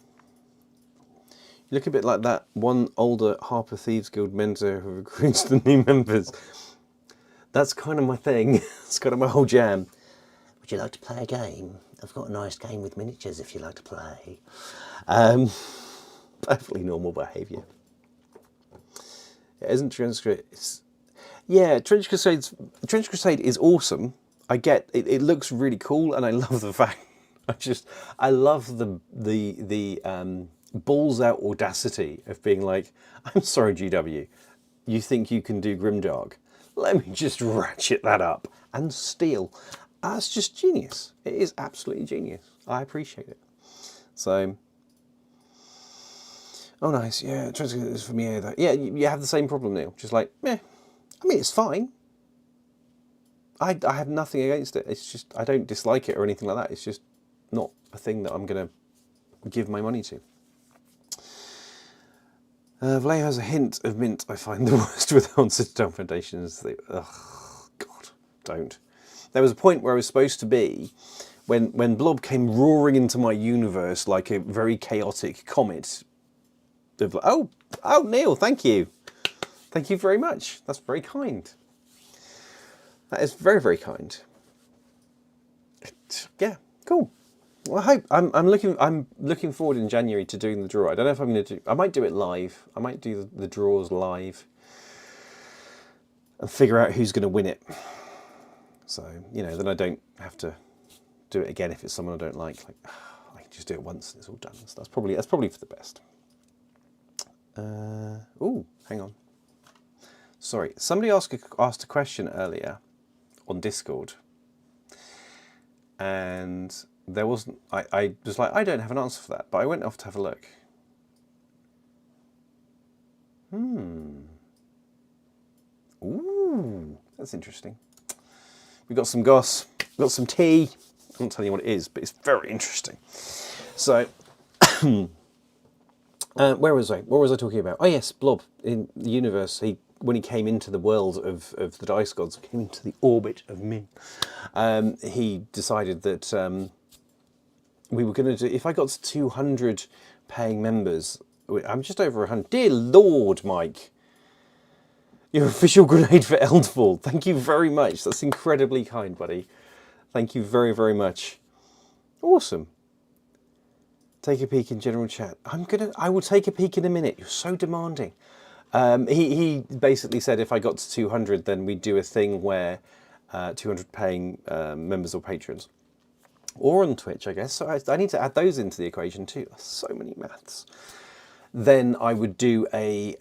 You look a bit like that one older Harper Thieves Guild mentor who recruits the new members. That's kind of my thing. It's kind of my whole jam. Would you like to play a game? I've got a nice game with miniatures if you like to play. Perfectly normal behaviour. It isn't Trench Crusade. Yeah, Trench Crusade is awesome. I get it. It looks really cool, and I love the fact. I love the balls out audacity of being like, I'm sorry, GW, you think you can do Grimdark? Let me just ratchet that up and steal. That's just genius. It is absolutely genius. I appreciate it. So. Oh, nice. Yeah, Trench is for me. Yeah, you have the same problem, Neil. Just like, I mean, it's fine. I have nothing against it. It's just, I don't dislike it or anything like that. It's just not a thing that I'm going to give my money to. Vallejo has a hint of mint. I find the worst with on-citadel foundations. Ugh, God, don't. There was a point where I was supposed to be, when Blob came roaring into my universe like a very chaotic comet. Oh, Neil, thank you. Thank you very much. That's very kind. That is very, very kind. Yeah, cool. Well, I hope I'm looking forward in January to doing the draw. I don't know if I'm going to do. I might do it live. I might do the draws live and figure out who's going to win it. So then I don't have to do it again if it's someone I don't like. I can just do it once and it's all done. So that's probably for the best. Oh, hang on. Sorry, somebody asked a question earlier on Discord, and there wasn't. I was like, I don't have an answer for that, but I went off to have a look. Ooh, that's interesting. We got some goss, got some tea. I won't tell you what it is, but it's very interesting. So. Where was I? What was I talking about? Oh yes, Blob in the universe. when he came into the world of the Dice Gods, came into the orbit of me, he decided that we were going to do, if I got to 200 paying members, I'm just over 100. Dear Lord, Mike, your official grenade for Eldfall. Thank you very much. That's incredibly kind, buddy. Thank you very, very much. Awesome. Take a peek in general chat. I will take a peek in a minute. You're so demanding. He basically said if I got to 200, then we'd do a thing where 200 paying members or patrons. Or on Twitch, I guess. So I need to add those into the equation too. That's so many maths. Then I would do a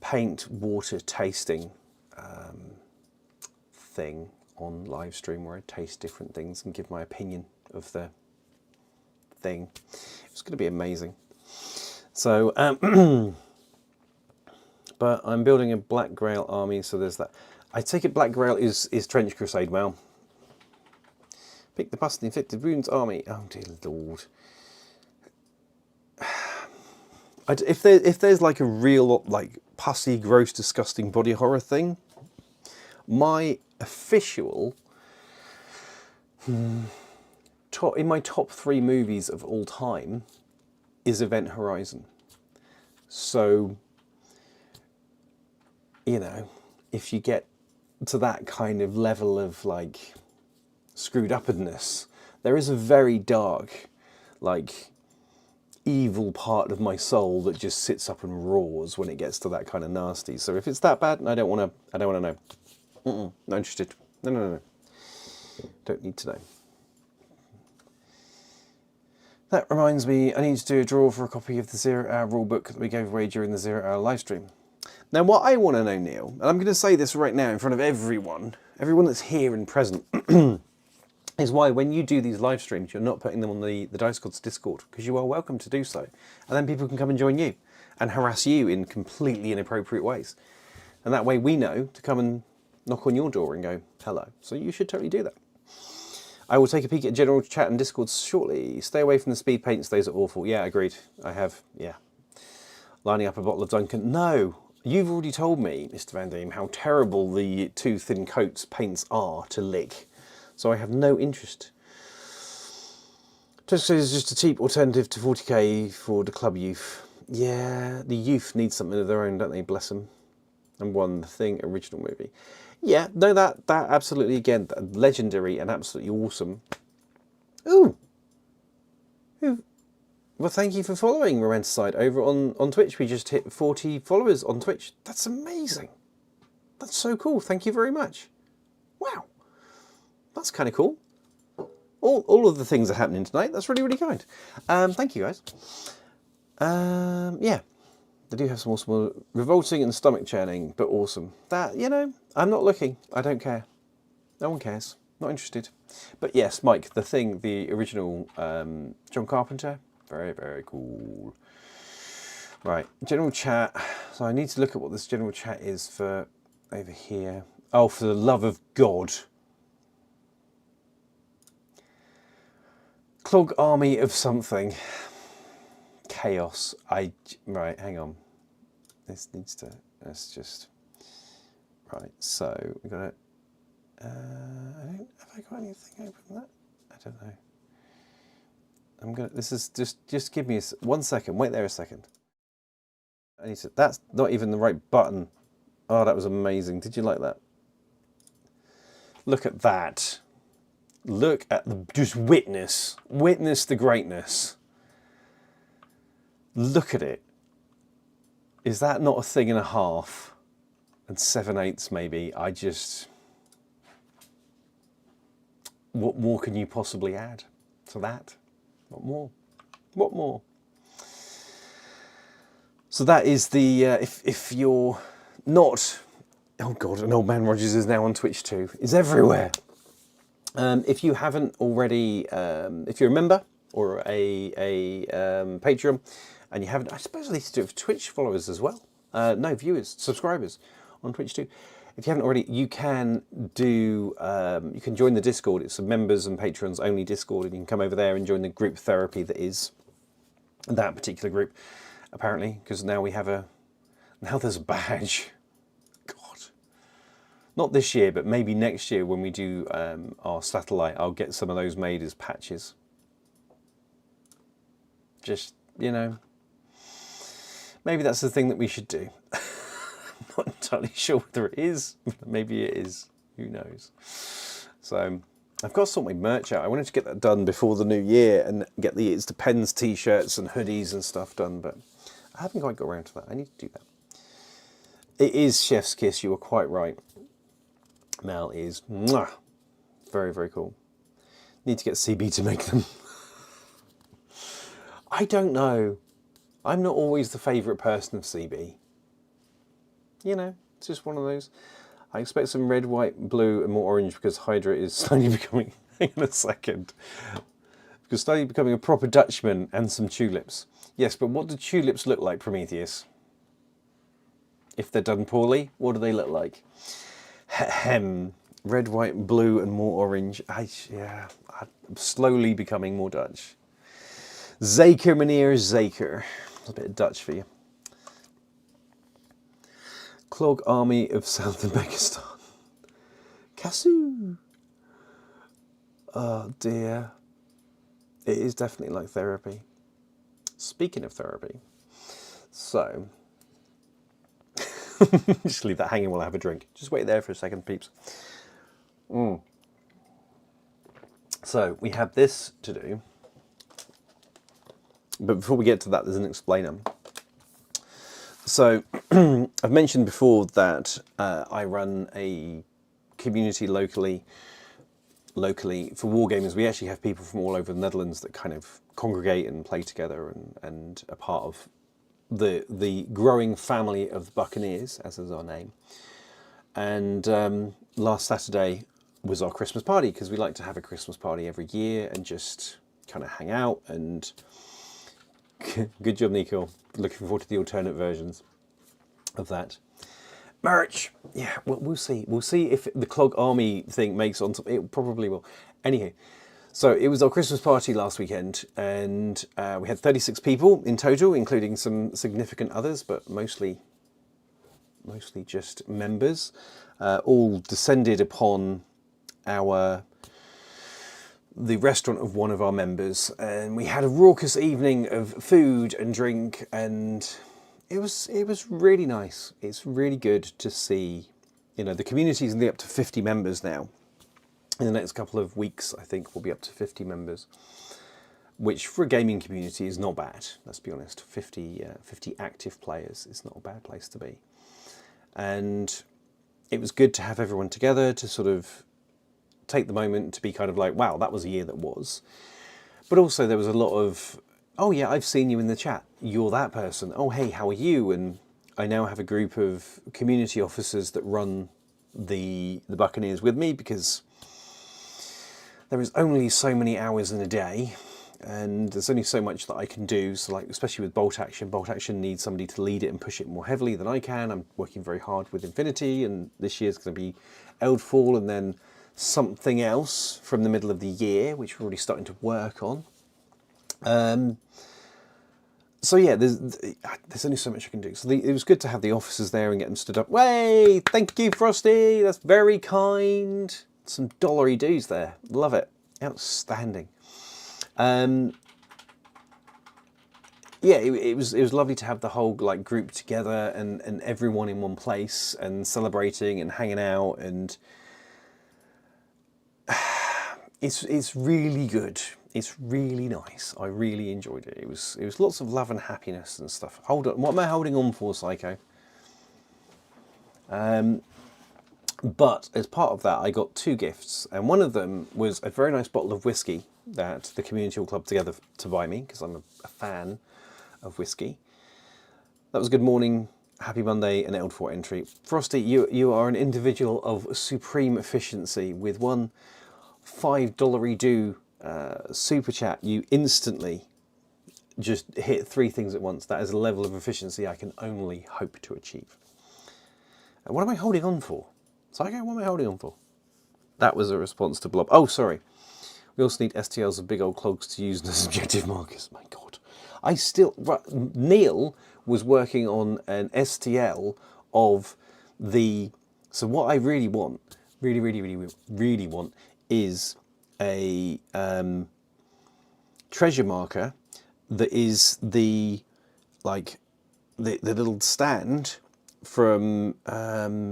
paint water tasting thing on live stream where I taste different things and give my opinion of the thing. It's going to be amazing. So, but I'm building a Black Grail army, so there's that. I take it Black Grail is Trench Crusade. Well, pick the pus and inflicted wounds army. Oh dear Lord. If there's like a real like pussy, gross, disgusting body horror thing, my official in my top 3 movies of all time is Event Horizon. So, you know, if you get to that kind of level of like screwed upness, there is a very dark, like, evil part of my soul that just sits up and roars when it gets to that kind of nasty. So if it's that bad, I don't want to know. Not interested. No. Don't need to know. That reminds me, I need to do a draw for a copy of the 0 Hour rulebook that we gave away during the 0 Hour live stream. Now, what I want to know, Neil, and I'm going to say this right now in front of everyone that's here and present, is why when you do these live streams, you're not putting them on the Dice Gods Discord, because you are welcome to do so. And then people can come and join you and harass you in completely inappropriate ways. And that way we know to come and knock on your door and go, hello. So you should totally do that. I will take a peek at general chat and Discord shortly. Stay away from the speed paints, those are awful. Yeah, agreed. I have, yeah. Lining up a bottle of Duncan. No, you've already told me, Mr. Van Diem, how terrible the 2 thin coats paints are to lick. So I have no interest. Just is just a cheap alternative to 40k for the club youth. Yeah, the youth need something of their own, don't they? Bless them. And one The Thing original movie. Yeah, no, that absolutely, again, legendary and absolutely awesome. Ooh. Well, thank you for following Romanticide over on Twitch. We just hit 40 followers on Twitch. That's amazing. That's so cool. Thank you very much. Wow. That's kind of cool. All of the things are happening tonight. That's really, really kind. Thank you, guys. Yeah. They do have some awesome, revolting and stomach churning, but awesome. That, you know, I'm not looking. I don't care. No one cares. Not interested. But yes, Mike, The Thing, the original John Carpenter. Very, very cool. Right, general chat. So I need to look at what this general chat is for over here. Oh, for the love of God. Clog army of something. Chaos. Right, hang on. This needs to, let's just, right, so we've got it. Have I got anything open that? I don't know. I'm gonna, this is just give me 1 second, wait there a second. I need to, that's not even the right button. Oh, that was amazing. Did you like that? Look at that. Look at the, just witness the greatness. Look at it. Is that not a thing and a half? And 7/8 maybe. I just, what more can you possibly add to that? What more? What more? So that is the, if you're not, oh God, and Old Man Rogers is now on Twitch too. It's everywhere. If you haven't already, if you're a member or a Patreon, and you haven't, I suppose I need to do it for Twitch followers as well. No, viewers, subscribers on Twitch too. If you haven't already, you can do, you can join the Discord. It's a members and patrons only Discord, and you can come over there and join the group therapy that is that particular group, apparently, because now we have a, now there's a badge. God. Not this year, but maybe next year when we do our satellite, I'll get some of those made as patches. Just, you know, maybe that's the thing that we should do. I'm not entirely sure whether it is, but maybe it is. Who knows? So I've got to sort my merch out. I wanted to get that done before the new year and get the It's Depends t-shirts and hoodies and stuff done, but I haven't quite got around to that. I need to do that. It is chef's kiss, you are quite right. Mel is mwah, very, very cool. Need to get CB to make them. I don't know. I'm not always the favourite person of CB. You know, it's just one of those. I expect some red, white, blue and more orange because Hydra is slowly becoming, hang on a second, because slowly becoming a proper Dutchman, and some tulips. Yes, but what do tulips look like, Prometheus? If they're done poorly, what do they look like? Red, white, blue and more orange. I'm slowly becoming more Dutch. Zeker, meneer, zeker. A bit of Dutch for you. Clog Army of South Uzbekistan. Kasu. Oh dear. It is definitely like therapy. Speaking of therapy, so just leave that hanging while I have a drink. Just wait there for a second, peeps. So we have this to do. But before we get to that, there's an explainer. So I've mentioned before that I run a community locally for wargamers. We actually have people from all over the Netherlands that kind of congregate and play together and are part of the growing family of the Buccaneers, as is our name. And last Saturday was our Christmas party, because we like to have a Christmas party every year and just kind of hang out. And good job, Nico. Looking forward to the alternate versions of that. Merch! Yeah, well, we'll see. We'll see if the Clog Army thing makes on top. It probably will. Anyhow, so it was our Christmas party last weekend, and we had 36 people in total, including some significant others, but mostly just members, all descended upon the restaurant of one of our members, and we had a raucous evening of food and drink, and it was really nice. It's really good to see, you know, the community's nearly up to 50 members now. In the next couple of weeks, I think we'll be up to 50 members, which for a gaming community is not bad. Let's be honest, 50 active players is not a bad place to be. And it was good to have everyone together to sort of take the moment to be kind of like, wow, that was a year that was. But also there was a lot of, oh yeah, I've seen you in the chat. You're that person. Oh, hey, how are you? And I now have a group of community officers that run the Buccaneers with me, because there is only so many hours in a day, and there's only so much that I can do. So like, especially with Bolt Action needs somebody to lead it and push it more heavily than I can. I'm working very hard with Infinity, and this year's going to be Eldfall, and then something else from the middle of the year, which we're already starting to work on. So yeah, there's only so much I can do. So it was good to have the officers there and get them stood up. Way, thank you, Frosty. That's very kind. Some dollary dues there. Love it. Outstanding. Yeah, it was lovely to have the whole like group together and everyone in one place and celebrating and hanging out, and it's really good. It's really nice. I really enjoyed it. It was lots of love and happiness and stuff. Hold on, what am I holding on for, Psycho? But as part of that, I got 2 gifts, and one of them was a very nice bottle of whiskey that the community all clubbed together to buy me, because I'm a fan of whiskey. That was Good Morning, Happy Monday, and Eldfall entry. Frosty, you are an individual of supreme efficiency. With one $5 do super chat, you instantly just hit 3 things at once. That is a level of efficiency I can only hope to achieve. And what am I holding on for? Psycho, what am I holding on for? That was a response to Blob. Oh, sorry. We also need STLs of big old clogs to use as objective markers. My God. Neil was working on an STL of the So what I really want, really want, is a treasure marker that is the little stand from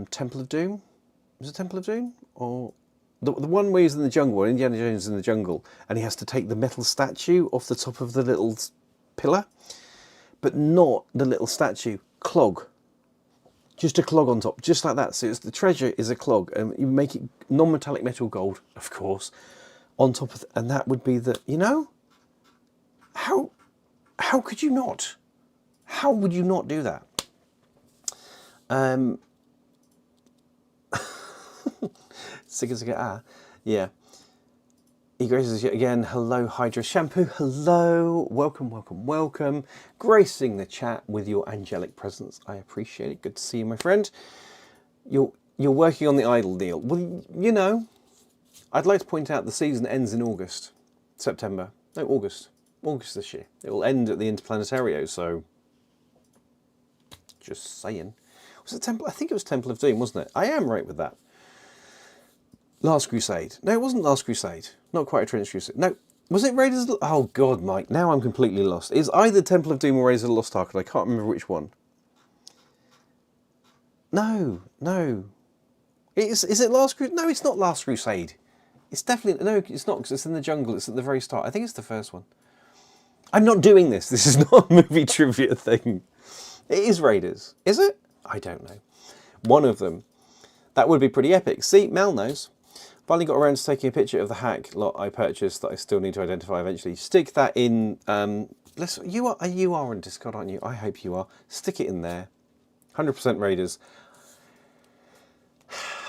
Temple of Doom. Was it Temple of Doom? Or the one where he's in the jungle, where Indiana Jones is in the jungle, and he has to take the metal statue off the top of the little pillar, but not the little statue, clog. Just a clog on top, just like that. So it's, the treasure is a clog, and you make it non-metallic metal gold, of course, on top of, and that would be the, you know, how could you not? How would you not do that? Yeah. He graces yet again. Hello, Hydra Shampoo. Hello. Welcome. Gracing the chat with your angelic presence. I appreciate it. Good to see you, my friend. You're working on the idol deal. Well, you know, I'd like to point out the season ends in August. August this year. It will end at the Interplanetario, so just saying. Was it Temple? I think it was Temple of Doom, wasn't it? I am right with that. Last Crusade. No, it wasn't Last Crusade. Not quite a Trench Crusade. No, was it Raiders? Oh God, Mike. Now I'm completely lost. It's either Temple of Doom or Raiders of the Lost Ark, and I can't remember which one. No. Is it Last Crusade? No, it's not Last Crusade. It's definitely, no, it's not, because it's in the jungle. It's at the very start. I think it's the first one. I'm not doing this. This is not a movie trivia thing. It is Raiders. Is it? I don't know. One of them. That would be pretty epic. See, Mel knows. Finally got around to taking a picture of the hack lot I purchased that I still need to identify eventually. Stick that in. You are on Discord, aren't you? I hope you are. Stick it in there. 100% Raiders.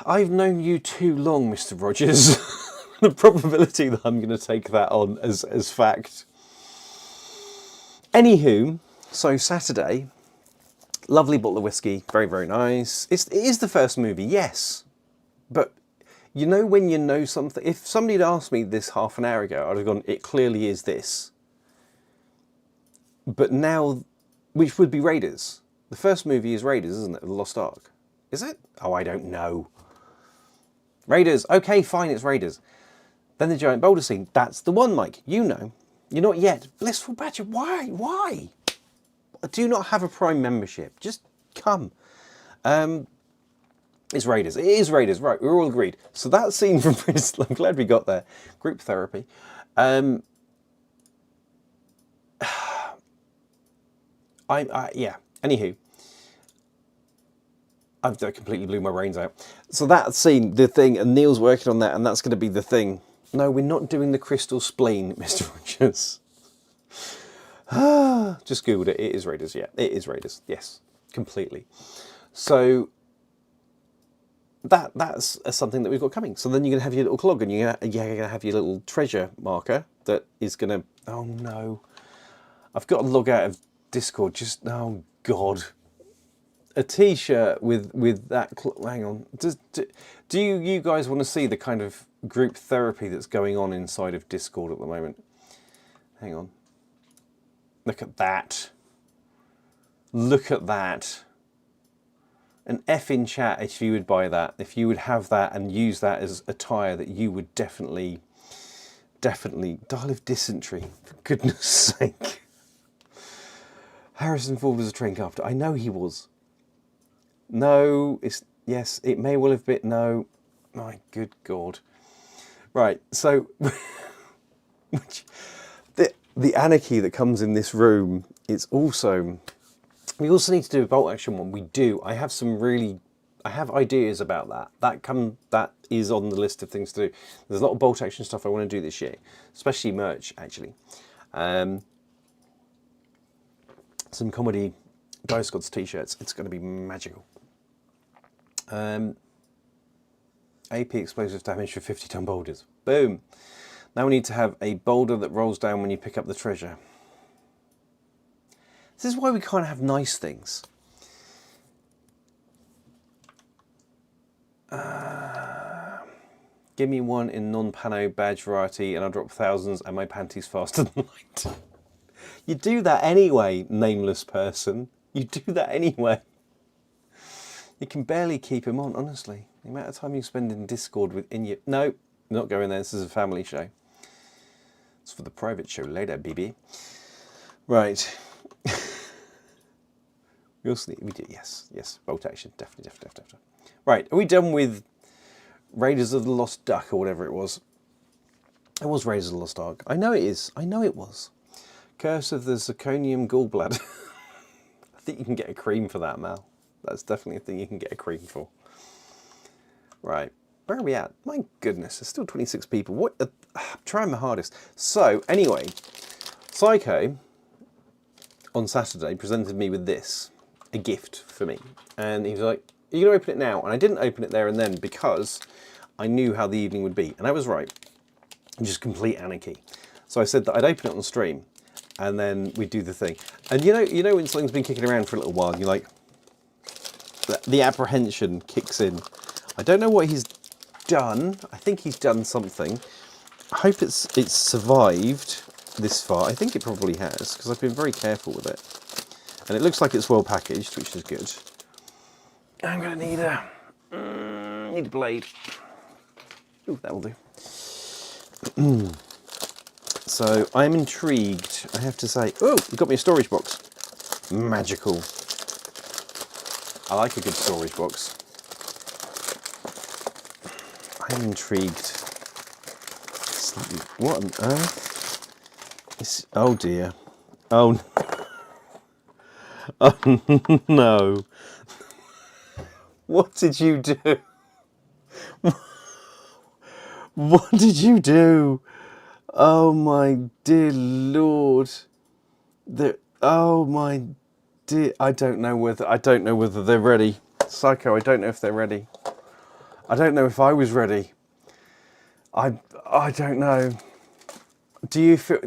I've known you too long, Mr. Rogers. The probability that I'm going to take that on as fact. Anywho, so Saturday, lovely bottle of whiskey, very, very nice. It is the first movie, yes. But you know when you know something? If somebody had asked me this half an hour ago, I'd have gone, it clearly is this. But now, which would be Raiders. The first movie is Raiders, isn't it? The Lost Ark. Is it? Oh, I don't know. Raiders. Okay, fine, it's Raiders. Then the giant boulder scene. That's the one, Mike. You know. You're not yet. Blissful Badger, why? Why? Do you not have a Prime membership? Just come. It's Raiders. It is Raiders. Right, we're all agreed. So that scene from Bristol, I'm glad we got there. Group therapy. Yeah. Anywho. That completely blew my brains out. So that scene, the thing, and Neil's working on that, and that's going to be the thing. No, we're not doing the crystal spleen, Mr. Rogers. Just Googled it. It is Raiders. Yeah, it is Raiders. Yes, completely. So that's something that we've got coming. So then you're going to have your little clog, and you're going to have your little treasure marker that is going to... Oh, no. I've got to log out of Discord. Just... Oh, God. A T-shirt with that... Hang on. Do you guys want to see the kind of group therapy that's going on inside of Discord at the moment? Hang on. Look at that. Look at that. An F in chat if you would buy that. If you would have that and use that as attire that you would definitely die of dysentery, for goodness sake. Harrison Ford was a train carpenter. I know he was. No, yes, it may well have been. No, my good God. Right, so the anarchy that comes in this room, it's also... We also need to do a bolt action one. We do. I have ideas about that. That is on the list of things to do. There's a lot of bolt action stuff I want to do this year, especially merch, actually. Some comedy Dice Gods t-shirts. It's going to be magical. AP explosive damage for 50-ton boulders. Boom. Now we need to have a boulder that rolls down when you pick up the treasure. This is why we can't have nice things. Give me one in non-pano badge variety and I'll drop thousands and my panties faster than light. You do that anyway, nameless person. You do that anyway. You can barely keep him on, honestly. The amount of time you spend in Discord in your... No, not going there. This is a family show. It's for the private show later, baby. Right. We also need... We do, yes. Bolt action. Definitely. Right, are we done with Raiders of the Lost Duck or whatever it was? It was Raiders of the Lost Ark. I know it is. I know it was. Curse of the Zirconium Gallbladder. I think you can get a cream for that, Mal. That's definitely a thing you can get a cream for. Right, where are we at? My goodness, there's still 26 people. What? I'm trying my hardest. So, anyway, Psycho on Saturday presented me with this, a gift for me. And he was like, are you going to open it now? And I didn't open it there and then because I knew how the evening would be. And I was right. Just complete anarchy. So I said that I'd open it on stream and then we'd do the thing. And you know when something's been kicking around for a little while, you're like, the apprehension kicks in. I don't know what he's done. I think he's done something. I hope it's survived this far. I think it probably has, because I've been very careful with it. And it looks like it's well packaged, which is good. I'm going to need a blade. Ooh, that will do. So I'm intrigued, I have to say. Oh, you got me a storage box. Magical. I like a good storage box. I'm intrigued. What on earth? Oh dear. Oh, oh no. What did you do? What did you do? Oh my dear Lord. Oh my dear. I don't know whether they're ready. Psycho, I don't know if they're ready. I don't know if I was ready. I don't know. Do you feel,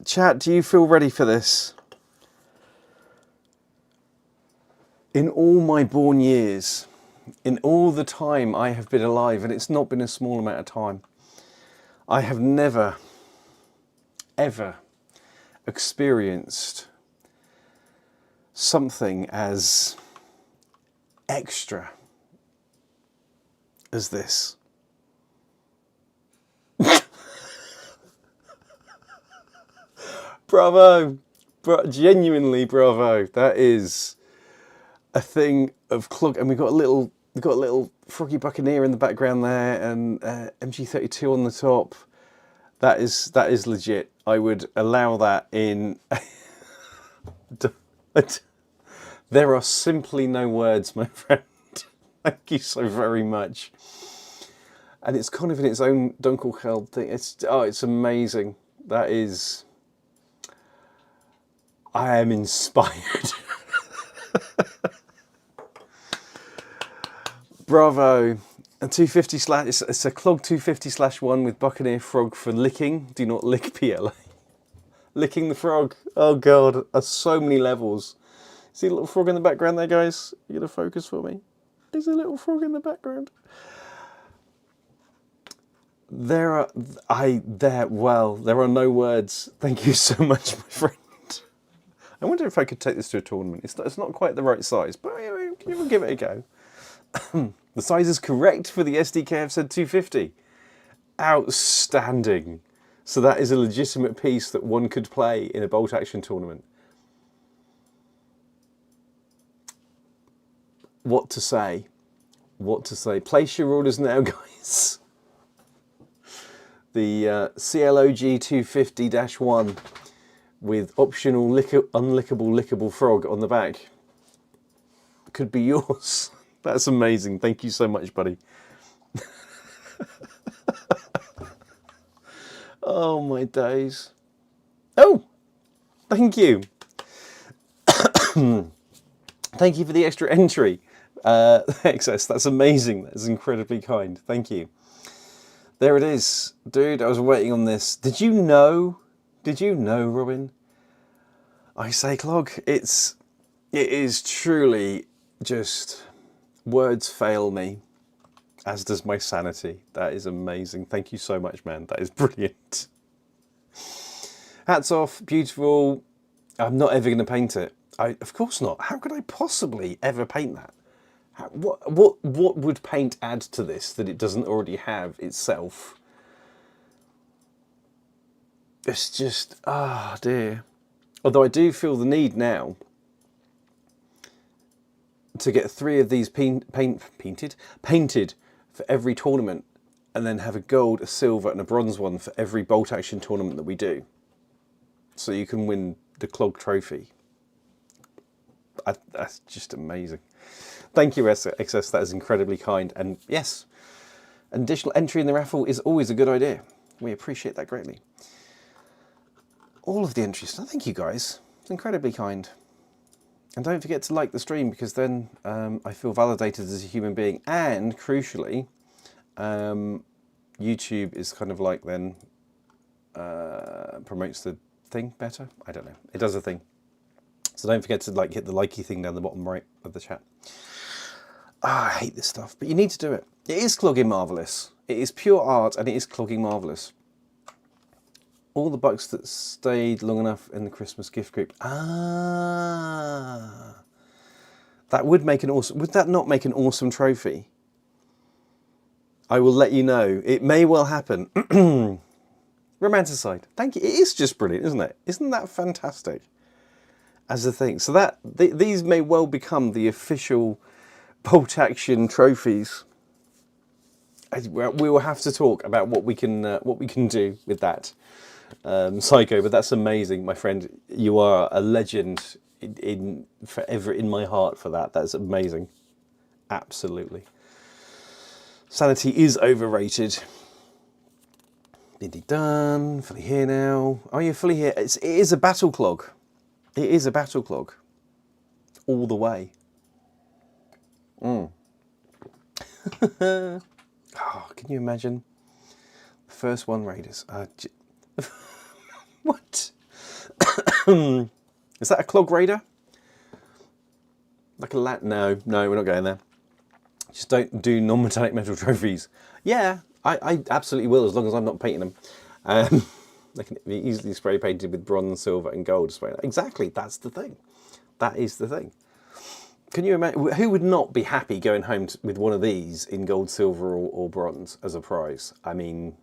chat, do you feel ready for this? In all my born years, in all the time I have been alive, and it's not been a small amount of time, I have never, ever experienced something as extra as this. Bravo! Genuinely bravo. That is a thing of clog, and we've got a little Froggy Buccaneer in the background there, and MG32 on the top. That is legit. I would allow that in. There are simply no words, my friend. Thank you so very much. And it's kind of in its own Dunkelfeld thing. It's amazing. That is. I am inspired. Bravo. A 250 it's a clog 250/1 with Buccaneer Frog for licking. Do not lick PLA. Licking the frog. Oh god, there's so many levels. See a little frog in the background there, guys? You gonna focus for me? There's a little frog in the background. There are no words. Thank you so much, my friend. I wonder if I could take this to a tournament. It's not quite the right size, but we'll give it a go. The size is correct for the SDKF said 250. Outstanding. So that is a legitimate piece that one could play in a bolt action tournament. What to say? What to say? Place your orders now, guys. The CLOG 250-1 with optional unlickable lickable frog on the back could be yours. That's amazing. Thank you so much, buddy. Oh my days. Oh, thank you. Thank you for the extra entry. Excess, that's amazing. That's incredibly kind. Thank you. There it is. Dude, I was waiting on this. Did you know? Did you know, Robin? I say, Clog, it is truly just, words fail me, as does my sanity. That is amazing. Thank you so much, man. That is brilliant. Hats off, beautiful. I'm not ever going to paint it. Of course not. How could I possibly ever paint that? What would paint add to this that it doesn't already have itself? It's just, ah, dear. Although I do feel the need now to get 3 of these painted for every tournament, and then have a gold, a silver, and a bronze one for every bolt action tournament that we do. So you can win the Clog Trophy. That's just amazing. Thank you, XS. That is incredibly kind. And yes, an additional entry in the raffle is always a good idea. We appreciate that greatly. All of the entries. Thank you, guys. It's incredibly kind. And don't forget to like the stream, because then I feel validated as a human being. And crucially, YouTube is kind of like then promotes the thing better. I don't know. It does a thing. So don't forget to hit the likey thing down the bottom right of the chat. I hate this stuff, but you need to do it. It is clogging marvellous. It is pure art, and it is clogging marvellous. All the bucks that stayed long enough in the Christmas gift group. Ah, that would make an awesome. Would that not make an awesome trophy? I will let you know. It may well happen. Romanticide. Thank you. It is just brilliant, isn't it? Isn't that fantastic? As a thing. So that these may well become the official bolt action trophies. We will have to talk about what we can do with that. Psycho, but that's amazing, my friend. You are a legend forever in my heart for that. That's amazing. Absolutely. Sanity is overrated. Indeed done. Fully here now. Oh, you're fully here. It is a battle clog. It is a battle clog. All the way. Oh, can you imagine? The first one raiders. What? Is that a clog raider? Like a No, we're not going there. Just don't do non-metallic metal trophies. Yeah, I absolutely will, as long as I'm not painting them. They can be easily spray painted with bronze, silver, and gold spray. Exactly, that's the thing. That is the thing. Can you imagine? Who would not be happy going home with one of these in gold, silver, or bronze as a prize? I mean,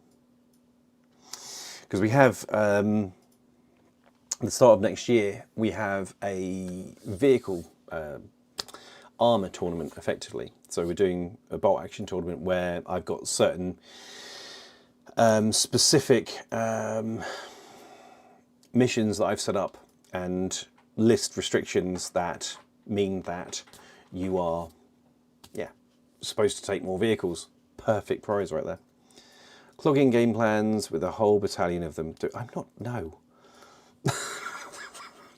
because we have at the start of next year, we have a vehicle armor tournament, effectively. So we're doing a bolt action tournament where I've got certain specific missions that I've set up and list restrictions that mean that you are, yeah, supposed to take more vehicles. Perfect prize right there. Clogging game plans with a whole battalion of them. I'm not, no.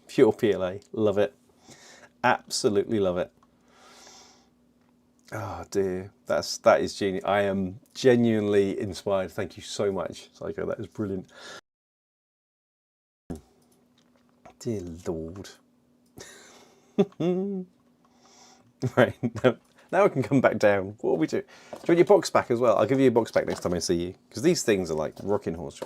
Pure PLA, love it. Absolutely love it. Oh dear, that is genius. I am genuinely inspired. Thank you so much, Psycho. That is brilliant. Dear Lord. Right, now I can come back down. What will we do? Do you want your box back as well? I'll give you a box back next time I see you, because these things are like rocking horse.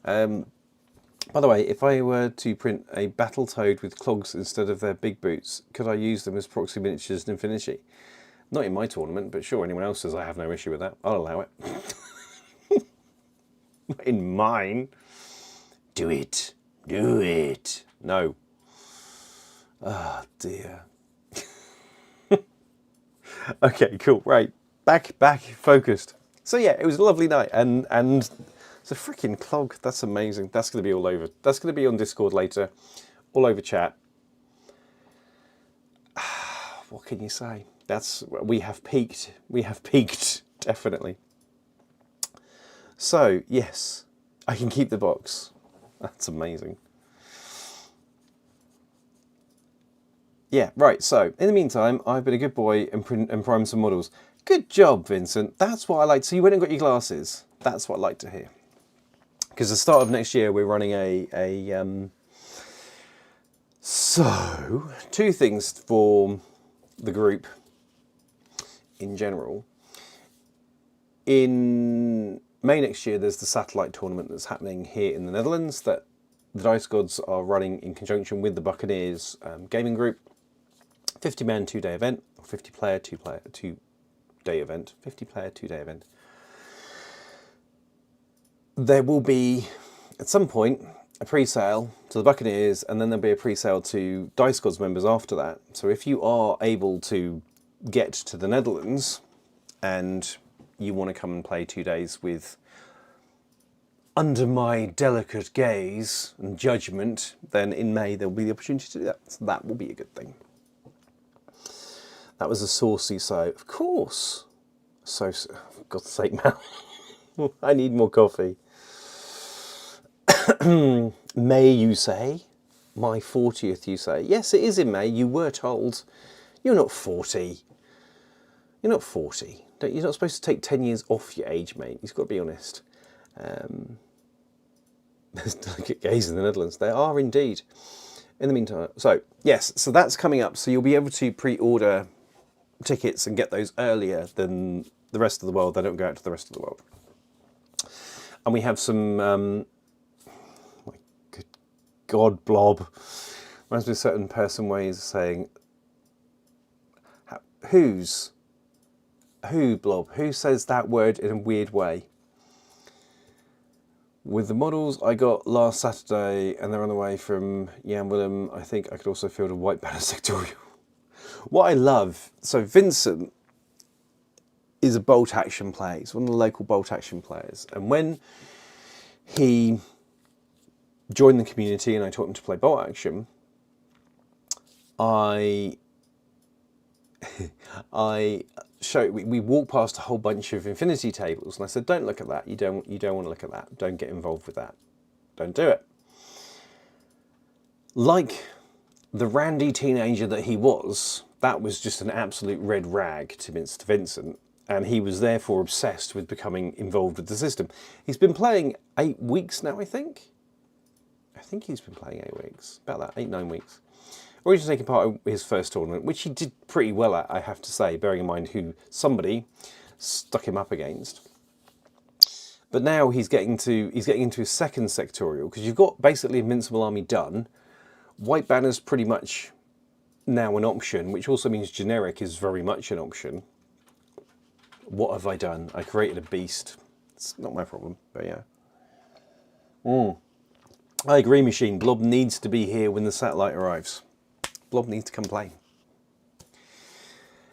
By the way, if I were to print a Battletoad with clogs instead of their big boots, could I use them as proxy miniatures in Infinity? Not in my tournament, but sure, anyone else's, I have no issue with that. I'll allow it. Not in mine. Do it. Do it. No. Ah, dear. Okay, cool. Right. Back focused. So yeah, it was a lovely night, and it's a freaking clog. That's amazing. That's going to be all over. That's going to be on Discord later, all over chat. What can you say? We have peaked. We have peaked, definitely. So yes, I can keep the box. That's amazing. Yeah, right, so in the meantime, I've been a good boy and primed some models. Good job, Vincent. That's what I like. So you went and got your glasses. That's what I like to hear. Because the start of next year, we're running so, 2 things for the group in general. In May next year, there's the satellite tournament that's happening here in the Netherlands that the Dice Gods are running in conjunction with the Buccaneers gaming group. 50-man 2-day event, or 50-player 2-day event. 50-player 2-day event. There will be, at some point, a pre-sale to the Buccaneers, and then there'll be a pre-sale to Dice Gods members after that. So if you are able to get to the Netherlands and you want to come and play 2 days with, under my delicate gaze and judgment, then in May there'll be the opportunity to do that. So that will be a good thing. That was a saucy so, of course. So, for God's sake, man. I need more coffee. May, you say? My 40th, you say? Yes, it is in May. You were told. You're not 40. You're not 40. You're not supposed to take 10 years off your age, mate. You've got to be honest. There's delicate gaze in the Netherlands. There are indeed. In the meantime, so yes, so that's coming up. So you'll be able to pre-order tickets and get those earlier than the rest of the world. They don't go out to the rest of the world. And we have some, my good God, Blob. Reminds me of a certain person ways of saying, who, Blob? Who says that word in a weird way? With the models I got last Saturday, and they're on the way from Jan Willem, I think I could also field a white banner sectorial. What I love, so Vincent is a bolt action player. He's one of the local bolt action players. And when he joined the community and I taught him to play bolt action, we walked past a whole bunch of infinity tables, and I said, don't look at that. You don't want to look at that. Don't get involved with that. Don't do it. Like the randy teenager that he was, that was just an absolute red rag to Mr. Vincent, and he was therefore obsessed with becoming involved with the system. He's been playing 8 weeks now, I think. I think he's been playing 8 weeks, about that, 8-9 weeks. Originally taking part in his first tournament, which he did pretty well at, I have to say, bearing in mind who somebody stuck him up against. But now he's getting into his second sectorial, because you've got basically Invincible Army done. White Banner's pretty much now an option, which also means generic is very much an option. What have I done? I created a beast. It's not my problem, but yeah. I agree, Machine. Blob needs to be here when the satellite arrives. Blob needs to come play.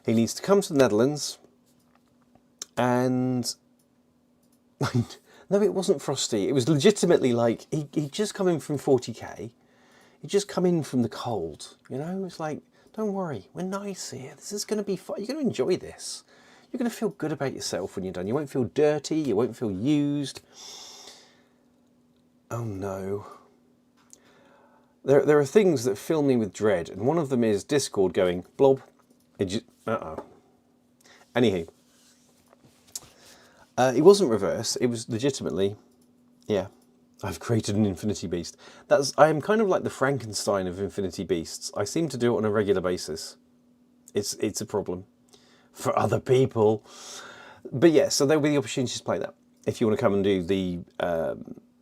He needs to come to the Netherlands, and no, it wasn't Frosty. It was legitimately like he'd just come in from 40k. He'd just come in from the cold. You know, it's like, don't worry, we're nice here. This is going to be fun. You're going to enjoy this. You're going to feel good about yourself when you're done. You won't feel dirty. You won't feel used. Oh no. There are things that fill me with dread, and one of them is Discord going, Blob, uh-oh. Anywho. It wasn't reverse, it was legitimately, yeah, I've created an Infinity Beast. I am kind of like the Frankenstein of Infinity Beasts. I seem to do it on a regular basis. It's a problem for other people. But yeah, so there'll be the opportunity to play that. If you want to come and do the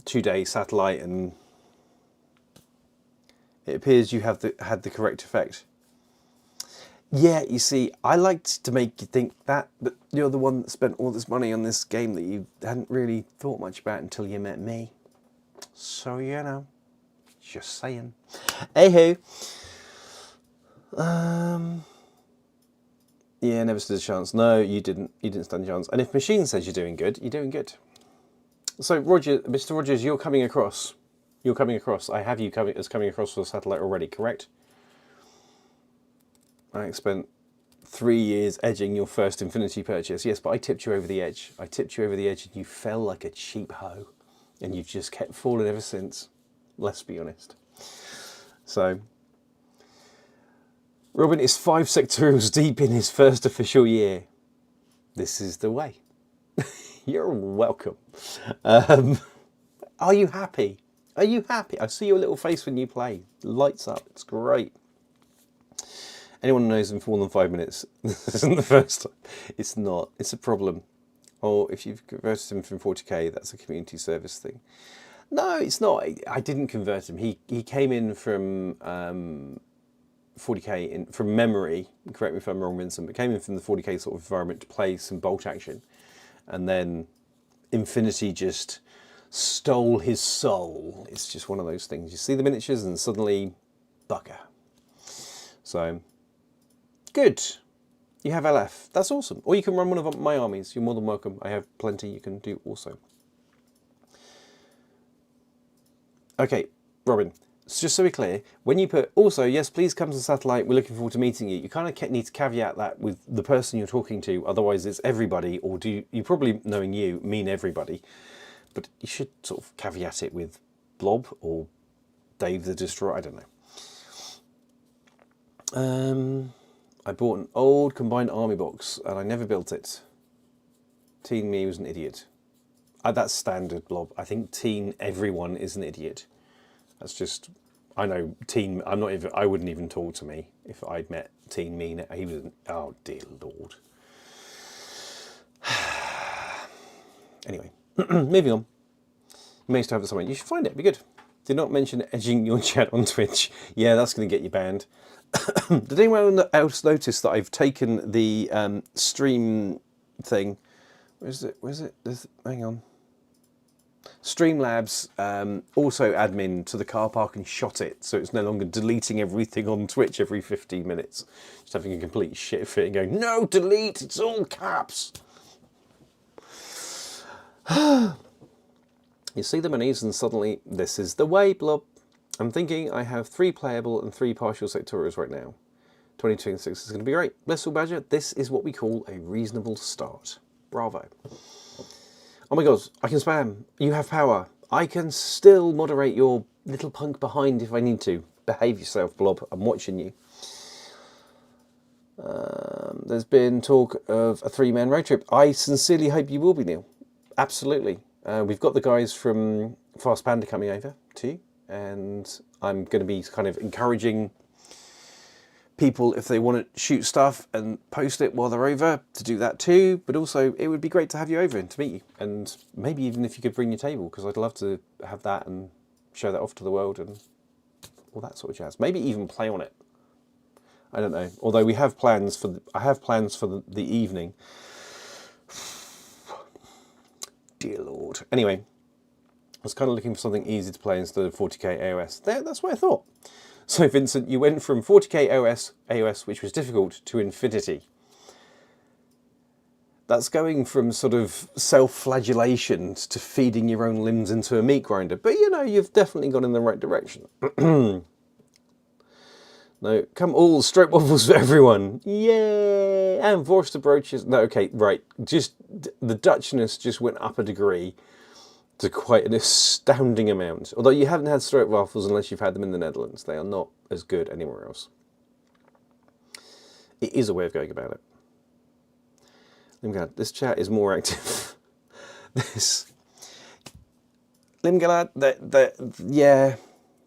2-day satellite, and it appears you have had the correct effect. Yeah, you see, I liked to make you think that, but you're the one that spent all this money on this game that you hadn't really thought much about until you met me. So, you know, just saying. Anywho, yeah, never stood a chance. No, you didn't. You didn't stand a chance. And if Machine says you're doing good, you're doing good. So, Roger, Mr. Rogers, you're coming across. You're coming across. I have you coming across for the satellite already, correct? I spent 3 years edging your first Infinity purchase. Yes, but I tipped you over the edge. I tipped you over the edge and you fell like a cheap hoe. And you've just kept falling ever since. Let's be honest. So, Robin is 5 sectorials deep in his first official year. This is the way. You're welcome. Are you happy? Are you happy? I see your little face when you play. Lights up. It's great. Anyone who knows him for more than 5 minutes, this isn't the first time. It's not. It's a problem. Or if you've converted him from 40k, that's a community service thing. No, it's not. I didn't convert him. He came in from 40k from memory. Correct me if I'm wrong, Vincent. But came in from the 40k sort of environment to play some bolt action, and then Infinity just stole his soul. It's just one of those things. You see the miniatures, and suddenly, bugger. So good. You have LF. That's awesome. Or you can run one of my armies. You're more than welcome. I have plenty you can do also. Okay, Robin. So just so we're clear, when you put also, yes, please come to the satellite, we're looking forward to meeting you, you kind of need to caveat that with the person you're talking to, otherwise it's everybody, or do you probably, knowing you, mean everybody, but you should sort of caveat it with Blob or Dave the Destroyer, I don't know. I bought an old combined army box and I never built it. Teen me was an idiot. That's standard, Blob. I think teen everyone is an idiot. That's just, I know teen, I wouldn't even talk to me if I'd met teen me. He was, oh dear Lord. Anyway, moving on. You may still have it somewhere. You should find it, it'd be good. Did not mention edging your chat on Twitch. Yeah, that's going to get you banned. Did anyone else notice that I've taken the stream thing? Where's it? Hang on. Streamlabs also admin to the car park and shot it, so it's no longer deleting everything on Twitch every 15 minutes. Just having a complete shit fit and going, no, delete, it's all caps. You see the minis and suddenly this is the way, Blob. I'm thinking I have 3 playable and 3 partial sectorials right now. 2026 is going to be great. Blissful Badger, this is what we call a reasonable start. Bravo. Oh my god, I can spam. You have power. I can still moderate your little punk behind if I need to. Behave yourself, Blob. I'm watching you. There's been talk of a 3-man road trip. I sincerely hope you will be, Neil. Absolutely. We've got the guys from Fast Panda coming over too, and I'm going to be kind of encouraging people, if they want to shoot stuff and post it while they're over, to do that too. But also, it would be great to have you over and to meet you. And maybe even if you could bring your table, because I'd love to have that and show that off to the world and all that sort of jazz. Maybe even play on it. I don't know. Although we have plans for, I have plans for the evening. Dear Lord. Anyway, I was kind of looking for something easy to play instead of 40k AOS. That's what I thought. So, Vincent, you went from 40k AOS, which was difficult, to Infinity. That's going from sort of self-flagellation to feeding your own limbs into a meat grinder. But, you know, you've definitely gone in the right direction. No, come all, stroke waffles for everyone. Yay! And Vorster brooches. No, okay, right. Just, the Dutchness just went up a degree to quite an astounding amount. Although you haven't had stroke waffles unless you've had them in the Netherlands. They are not as good anywhere else. It is a way of going about it. Limgalad, this chat is more active. This Limgalad, yeah.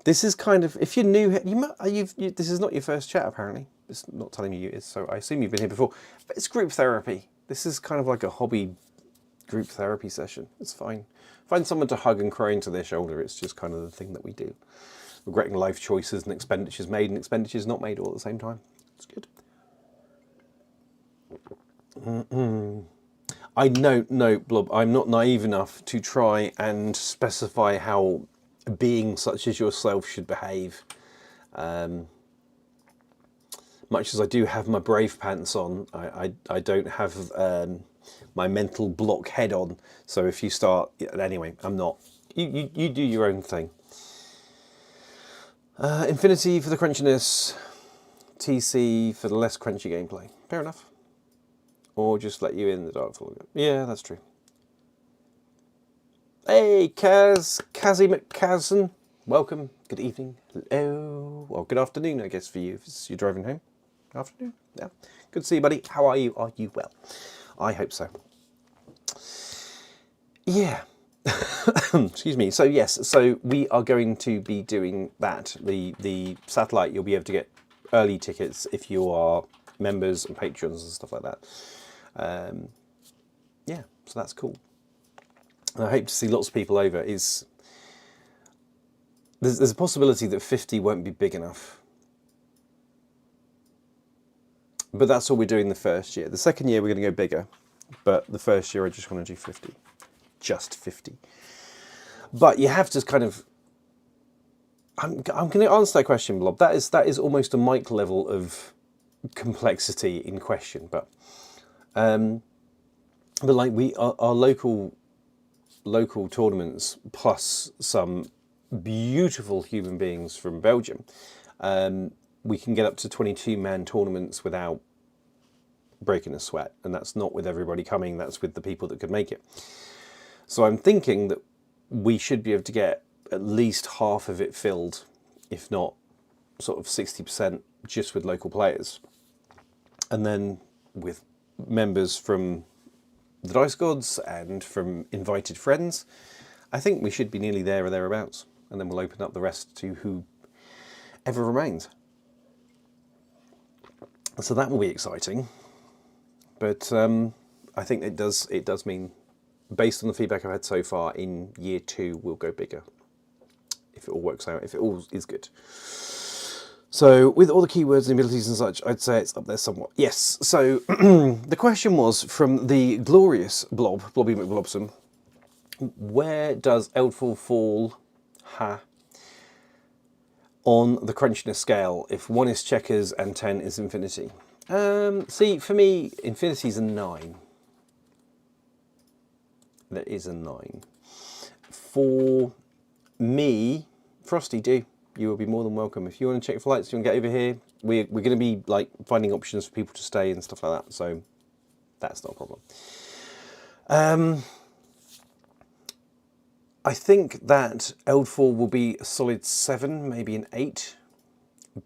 This is kind of, if you're new, this is not your first chat apparently. It's not telling me you is, so I assume you've been here before. But it's group therapy. This is kind of like a hobby group therapy session. It's fine. Find someone to hug and cry into their shoulder. It's just kind of the thing that we do. Regretting life choices and expenditures made and expenditures not made all at the same time. It's good. I no, Blob, I'm not naive enough to try and specify how a being such as yourself should behave. Much as I do have my brave pants on, I don't have my mental block head on. So if you start, anyway, I'm not. You do your own thing. Infinity for the crunchiness, TC for the less crunchy gameplay. Fair enough. Or just let you in the Darkfall. Yeah, that's true. Hey, Kazzy McCazen. Welcome. Good evening. Hello. Well, good afternoon, I guess, for you, if you're driving home. Afternoon. Yeah. Good to see you, buddy. How are you? Are you well? I hope so. Yeah. Excuse me. So, yes. So, we are going to be doing that. The satellite, you'll be able to get early tickets if you are members and patrons and stuff like that. Yeah. So, that's cool. And I hope to see lots of people over. There's a possibility that 50 won't be big enough. But that's all we're doing the first year. The second year we're going to go bigger, but the first year I just want to do 50. Just 50. But you have to kind of... I'm going to answer that question, Blob. That is almost a mic level of complexity in question. But like our local tournaments, plus some beautiful human beings from Belgium, we can get up to 22-man tournaments without breaking a sweat. And that's not with everybody coming, that's with the people that could make it. So I'm thinking that we should be able to get at least half of it filled, if not sort of 60%, just with local players. And then with members from the Dice Gods and from invited friends, I think we should be nearly there or thereabouts. And then we'll open up the rest to whoever remains. So that will be exciting. But I think it does mean, based on the feedback I've had so far, in year 2 we'll go bigger. If it all works out, if it all is good. So with all the keywords and abilities and such, I'd say it's up there somewhat. Yes, so the question was from the glorious Blobby McBlobson, where does Eldfall fall on the crunchiness scale if 1 is checkers and 10 is infinity? See, for me, infinity's a 9. That is a 9. For me, Frosty, you will be more than welcome. If you want to check flights, you want to get over here, we're going to be like finding options for people to stay and stuff like that, so that's not a problem. I think that Eldfall will be a solid 7, maybe an 8,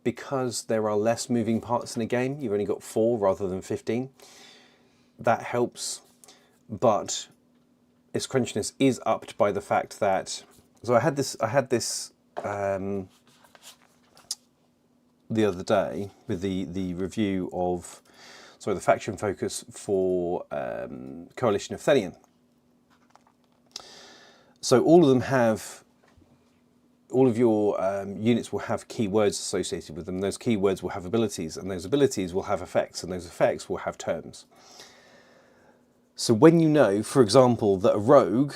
because there are less moving parts in the game. You've only got 4 rather than 15. That helps, but its crunchiness is upped by the fact that... So I had this the other day with the review of, the faction focus for Coalition of Thelian. So all of them have, all of your units will have keywords associated with them. Those keywords will have abilities, and those abilities will have effects, and those effects will have terms. So when you know, for example, that a rogue,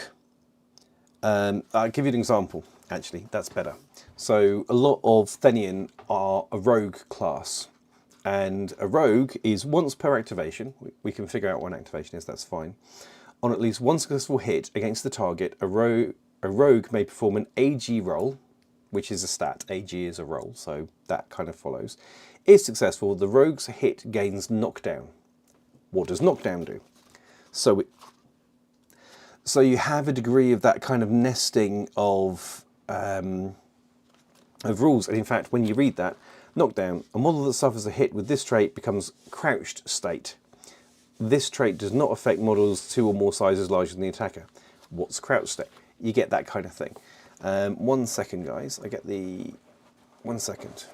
I'll give you an example, actually, that's better. So a lot of Thelian are a rogue class, and a rogue is once per activation, we can figure out what an activation is, that's fine. On at least one successful hit against the target, a rogue may perform an AG roll, which is a stat. AG is a roll, so that kind of follows. If successful, the rogue's hit gains knockdown. What does knockdown do? So you have a degree of that kind of nesting of rules. And in fact, when you read that, knockdown, a model that suffers a hit with this trait becomes crouched state. This trait does not affect models 2 or more sizes larger than the attacker. What's crouched state? You get that kind of thing. 1 second, guys. I get the... 1 second.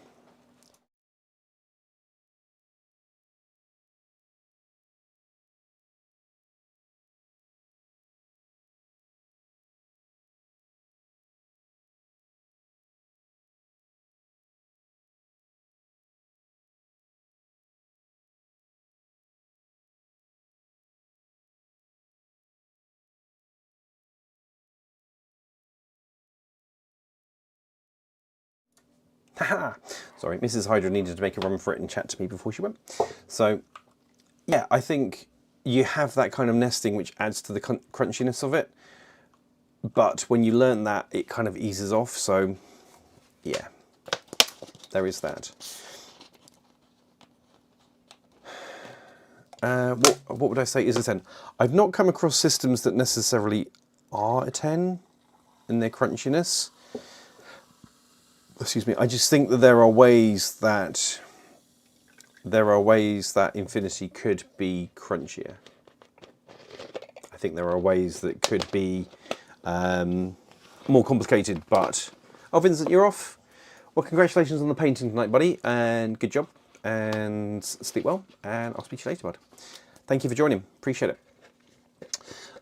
Haha! Sorry, Mrs. Hydra needed to make a run for it and chat to me before she went. So, yeah, I think you have that kind of nesting which adds to the crunchiness of it. But when you learn that, it kind of eases off. So, yeah, there is that. What would I say is a 10? I've not come across systems that necessarily are a 10 in their crunchiness. Excuse me. I just think that there are ways that Infinity could be crunchier. I think there are ways that could be more complicated. But oh, Vincent, you're off. Well, congratulations on the painting tonight, buddy, and good job. And sleep well. And I'll speak to you later, bud. Thank you for joining. Appreciate it.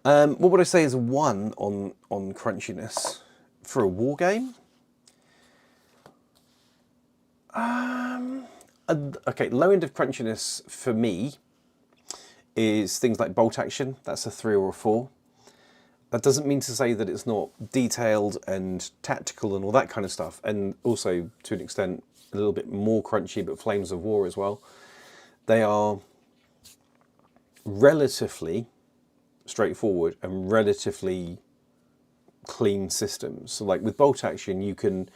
What would I say is a 1 on crunchiness for a war game? Okay, low end of crunchiness for me is things like bolt action. That's a 3 or a 4. That doesn't mean to say that it's not detailed and tactical and all that kind of stuff, and also to an extent a little bit more crunchy, but Flames of War as well. They are relatively straightforward and relatively clean systems. So like with bolt action, you can,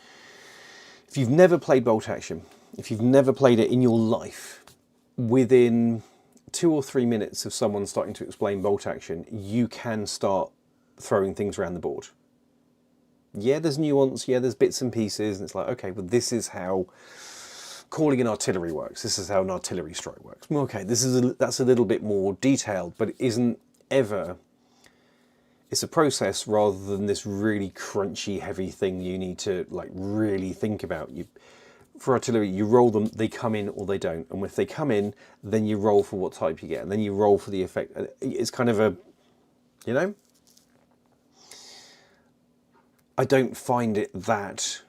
if you've never played bolt action, if you've never played it in your life, within 2 or 3 minutes of someone starting to explain bolt action, you can start throwing things around the board. Yeah, there's nuance, yeah, there's bits and pieces, and it's like, okay, well, this is how calling an artillery works. This is how an artillery strike works. Okay, that's a little bit more detailed, but it isn't ever. It's a process rather than this really crunchy, heavy thing you need to like really think about. For artillery, you roll them, they come in or they don't. And if they come in, then you roll for what type you get, and then you roll for the effect. It's kind of a, you know, I don't find it that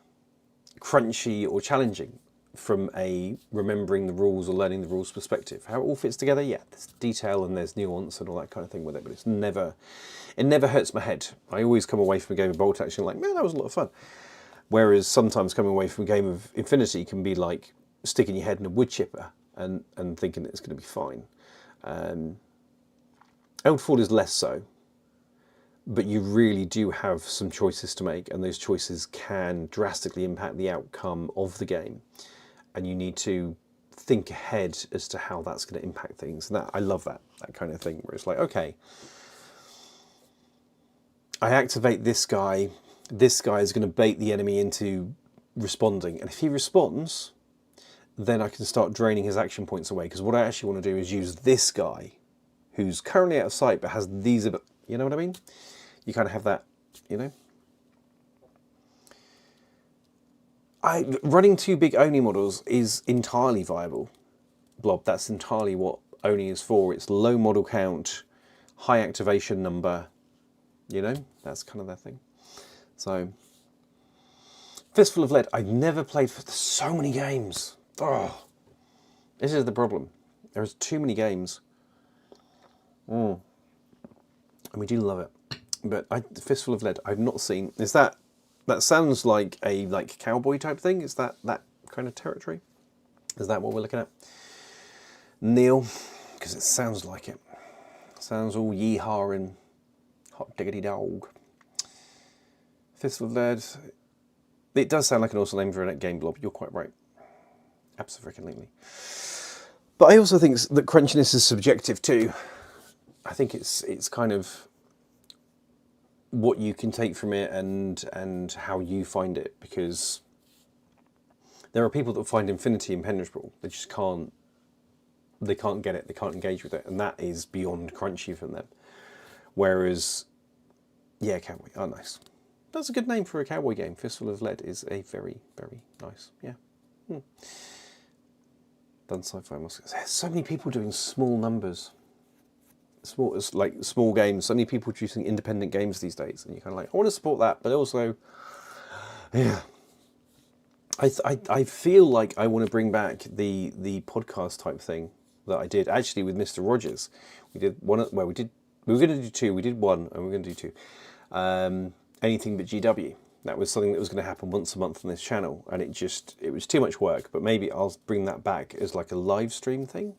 crunchy or challenging from a remembering the rules or learning the rules perspective. How it all fits together, yeah, there's detail and there's nuance and all that kind of thing with it, but it never hurts my head. I always come away from a game of bolt action like, man, that was a lot of fun. Whereas sometimes coming away from a game of Infinity can be like sticking your head in a wood chipper and thinking that it's going to be fine. Eldfall is less so, but you really do have some choices to make, and those choices can drastically impact the outcome of the game. And you need to think ahead as to how that's going to impact things. And that, I love that kind of thing, where it's like, okay, I activate this guy is going to bait the enemy into responding. And if he responds, then I can start draining his action points away. Because what I actually want to do is use this guy, who's currently out of sight, but has these, you know what I mean? You kind of have that, you know? Running 2 big Oni models is entirely viable, Blob. That's entirely what Oni is for. It's low model count, high activation number, you know? That's kind of their thing. So, Fistful of Lead. I've never played for so many games. Oh, this is the problem. There's too many games. And we do love it. But Fistful of Lead, I've not seen. Is that sounds like a cowboy type thing? Is that kind of territory? Is that what we're looking at? Neil, because it sounds like it. Sounds all yeehaw and hot diggity dog. Fistful of Lead. It does sound like an awesome name for a game, Blob. You're quite right. Absolutely. But I also think that crunchiness is subjective too. I think it's kind of what you can take from it and how you find it, because there are people that find Infinity impenetrable. They just can't get it, they can't engage with it, and that is beyond crunchy from them. Whereas, yeah, cowboy, oh nice. That's a good name for a cowboy game. Fistful of Lead is a very, very nice, yeah. Done sci-fi Musket. There's so many people doing small numbers. Small games. So many people producing independent games these days, and you're kind of like, I want to support that, but also, yeah. I feel like I want to bring back the podcast type thing that I did actually with Mr. Rogers. We did one. Well, we were going to do 2. We did 1, and we're going to do 2. Anything but GW. That was something that was going to happen once a month on this channel, and it was too much work. But maybe I'll bring that back as like a live stream thing.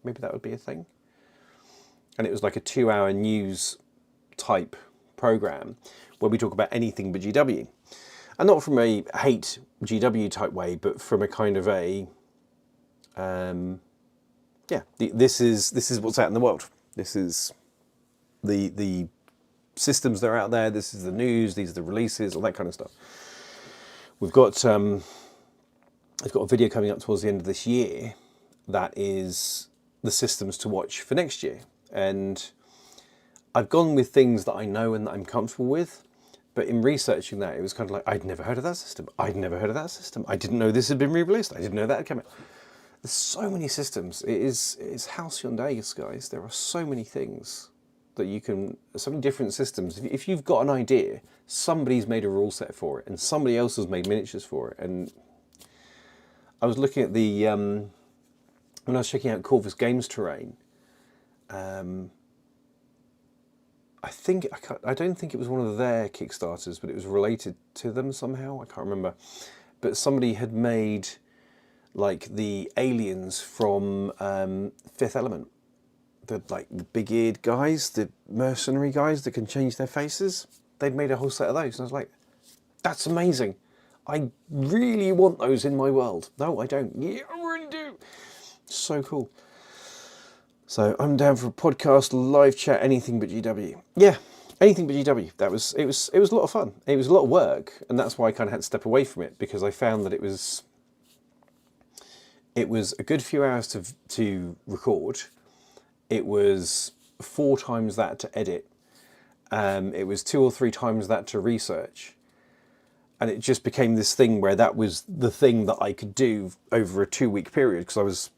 Maybe that would be a thing. And it was like a 2-hour news type program where we talk about anything but GW. And not from a hate GW type way, but from a kind of a, this is what's out in the world. This is the systems that are out there. This is the news. These are the releases, all that kind of stuff. I've got a video coming up towards the end of this year that is the systems to watch for next year. And I've gone with things that I know and that I'm comfortable with. But in researching that, it was kind of like, I'd never heard of that system. I'd never heard of that system. I didn't know this had been re-released. I didn't know that had come out. There's so many systems. It's halcyon days, guys. There are so many things that you can, so many different systems. If you've got an idea, somebody's made a rule set for it, and somebody else has made miniatures for it. And I was looking at the when I was checking out Corvus Games terrain. I don't think it was one of their Kickstarters, but it was related to them somehow. I can't remember. But somebody had made like the aliens from Fifth Element, the big-eared guys, the mercenary guys that can change their faces. They'd made a whole set of those, and I was like, "That's amazing! I really want those in my world." No, I don't. Yeah, I really do. So cool. So I'm down for a podcast, live chat, anything but GW. Yeah, anything but GW. It was a lot of fun. It was a lot of work, and that's why I kind of had to step away from it, because I found that it was a good few hours to record. It was 4 times that to edit. It was 2 or 3 times that to research. And it just became this thing where that was the thing that I could do over a 2-week period, because I was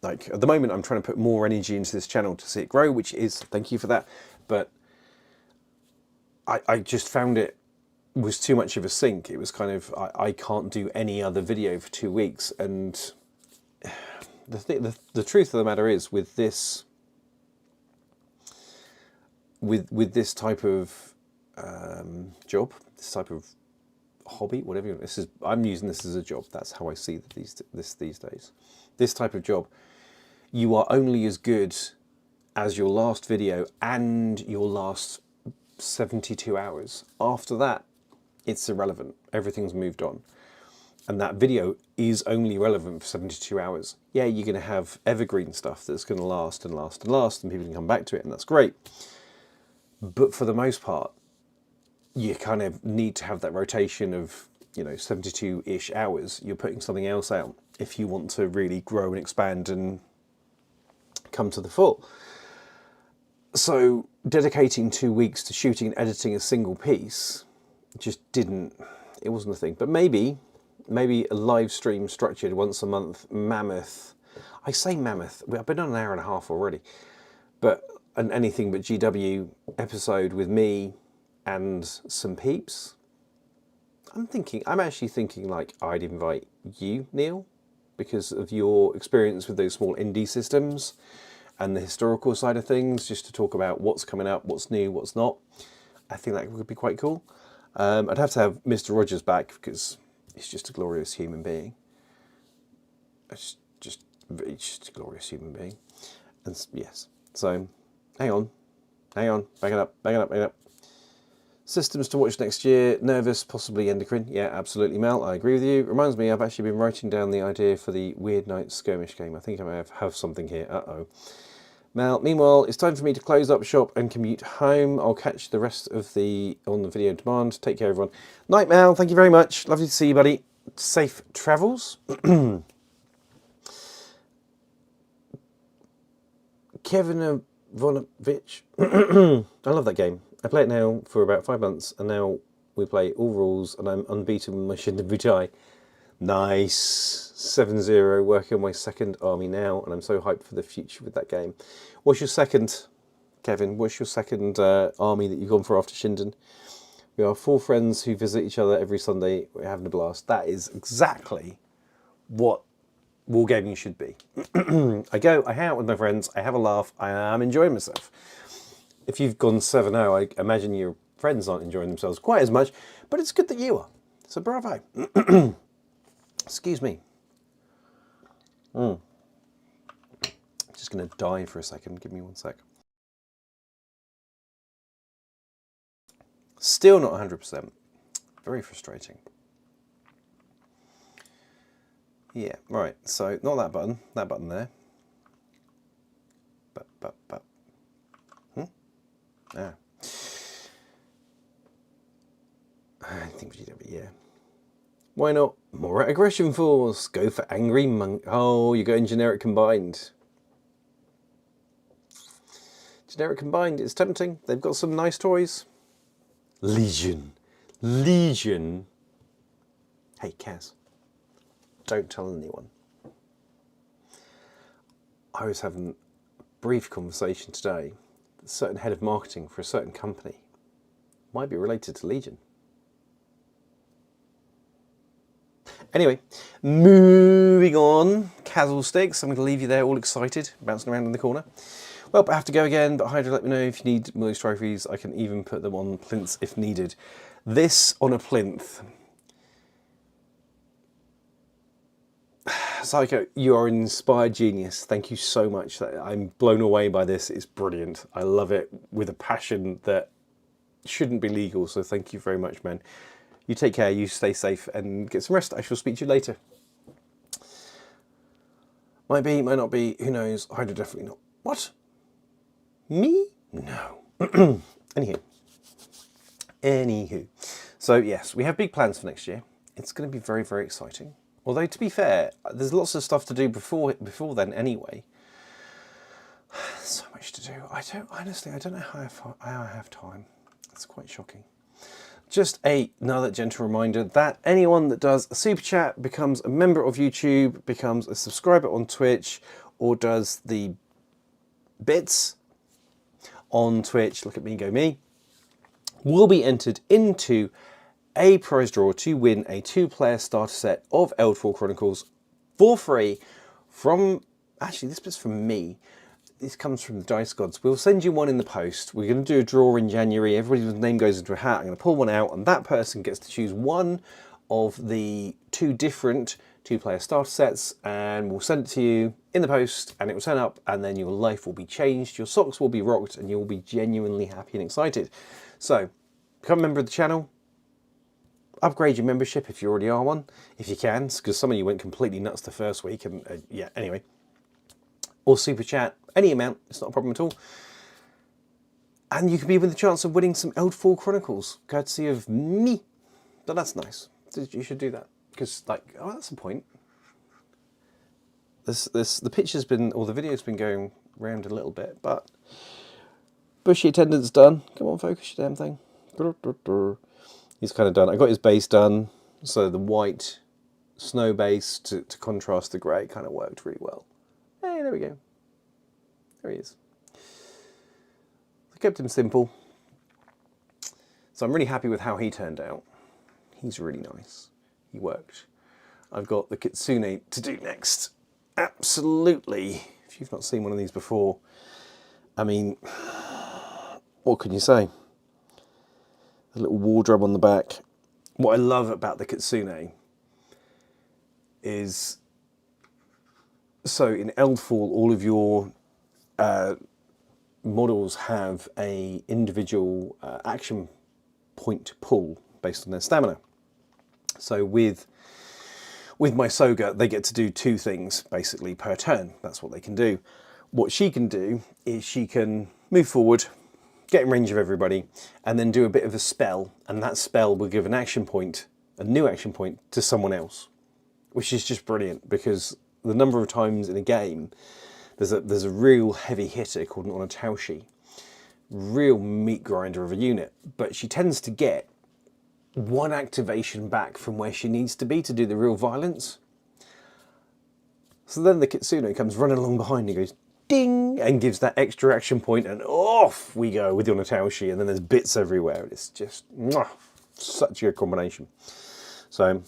like, at the moment I'm trying to put more energy into this channel to see it grow, which is, thank you for that. But I just found it was too much of a sink. It was kind of, I can't do any other video for 2 weeks. And the truth of the matter is, with this, with this type of job, this type of hobby, whatever you want, I'm using this as a job. That's how I see these days. This type of job, you are only as good as your last video and your last 72 hours. After that, it's irrelevant. Everything's moved on. And that video is only relevant for 72 hours. Yeah, you're going to have evergreen stuff that's going to last and last and last, and people can come back to it, and that's great. But for the most part, you kind of need to have that rotation of, 72-ish hours. You're putting something else out if you want to really grow and expand and come to the full. So dedicating 2 weeks to shooting and editing a single piece just it wasn't a thing. But maybe a live stream structured once a month, mammoth. I say mammoth, I've been on an hour and a half already. But an anything but GW episode with me and some peeps. I'm actually thinking like I'd invite you, Neil, because of your experience with those small indie systems and the historical side of things, just to talk about what's coming up, what's new, what's not. I think that would be quite cool. I'd have to have Mr. Rogers back, because he's just a glorious human being. He's just a glorious human being. And yes, so hang on, back it up. Systems to watch next year, nervous, possibly endocrine. Yeah, absolutely, Mel, I agree with you. Reminds me, I've actually been writing down the idea for the Weird Night Skirmish game. I think I may have something here. Uh-oh. Mel, meanwhile, it's time for me to close up shop and commute home. I'll catch the rest of on the video on demand. Take care, everyone. Night, Mel. Thank you very much. Lovely to see you, buddy. Safe travels. Kevin Ivanovich. I love that game. I play it now for about 5 months, and now we play all rules, and I'm unbeaten with my Shinden Butai. Nice. 7-0, working on my second army now, and I'm so hyped for the future with that game. What's your second, Kevin? What's your second army that you've gone for after Shinden? We are 4 friends who visit each other every Sunday. We're having a blast. That is exactly what wargaming should be. I hang out with my friends, I have a laugh, I am enjoying myself. If you've gone 7-0, I imagine your friends aren't enjoying themselves quite as much, but it's good that you are. So bravo. Excuse me. Just going to die for a second. Give me 1 sec. Still not 100%. Very frustrating. Yeah, right. So not that button. That button there. Ah. I think yeah. Why not? More aggression force. Go for angry monk. Oh, you're going generic combined. Generic combined. It's tempting. They've got some nice toys. Legion. Legion. Hey, Kaz. Don't tell anyone. I was having a brief conversation today. A certain head of marketing for a certain company might be related to Legion. Anyway, moving on. Casual Sticks. I'm going to leave you there all excited, bouncing around in the corner. Well, I have to go again, but Hydra, let me know if you need more of these trophies. I can even put them on plinths if needed. This on a plinth. Psycho, you are an inspired genius. Thank you so much. I'm blown away by this. It's brilliant. I love it with a passion that shouldn't be legal, so thank you very much, man. You take care, you stay safe, and get some rest. I shall speak to you later. Might be, might not be, who knows. Hydra definitely not. What? Me? No. Anywho. So yes, we have big plans for next year. It's going to be very, very exciting. Although, to be fair, there's lots of stuff to do before then anyway. So much to do. Honestly, I don't know how I have time. It's quite shocking. Just another gentle reminder that anyone that does a super chat, becomes a member of YouTube, becomes a subscriber on Twitch, or does the bits on Twitch, look at me, go me, will be entered into a prize draw to win a 2-player starter set of Eldfall Chronicles for free from, actually this bit's from me, this comes from the Dice Gods. We'll send you one in the post. We're going to do a draw in January. Everybody's name goes into a hat. I'm going to pull one out, and that person gets to choose one of the 2 different 2-player starter sets, and we'll send it to you in the post, and it will turn up, and then your life will be changed, your socks will be rocked, and you'll be genuinely happy and excited. So, become a member of the channel. Upgrade your membership if you already are one, if you can, because some of you went completely nuts the first week, and yeah, anyway. Or super chat, any amount, it's not a problem at all. And you can be with the chance of winning some Eldfall Chronicles, courtesy of me. But that's nice. You should do that, because like, oh, that's the point. The picture's been, or the video's been going around a little bit, but bushy attendance done. Come on, focus your damn thing. He's kind of done. I got his base done, so the white snow base to contrast the grey kind of worked really well. Hey, there we go. There he is. I kept him simple. So I'm really happy with how he turned out. He's really nice. He worked. I've got the Kitsune to do next. Absolutely. If you've not seen one of these before, I mean, what can you say? A little wardrobe on the back. What I love about the Kitsune is, so in Eldfall, all of your models have a individual action point pull based on their stamina. So with my Soga, they get to do 2 things basically per turn. That's what they can do. What she can do is she can move forward, get in range of everybody, and then do a bit of a spell, and that spell will give an action point, a new action point, to someone else, which is just brilliant, because the number of times in a game there's a real heavy hitter called an Onitaushi, real meat grinder of a unit, but she tends to get 1 activation back from where she needs to be to do the real violence. So then the Kitsune comes running along behind and goes ding, and gives that extra action point, and off we go with the Onitaushi, and then there's bits everywhere. It's just such a good combination. So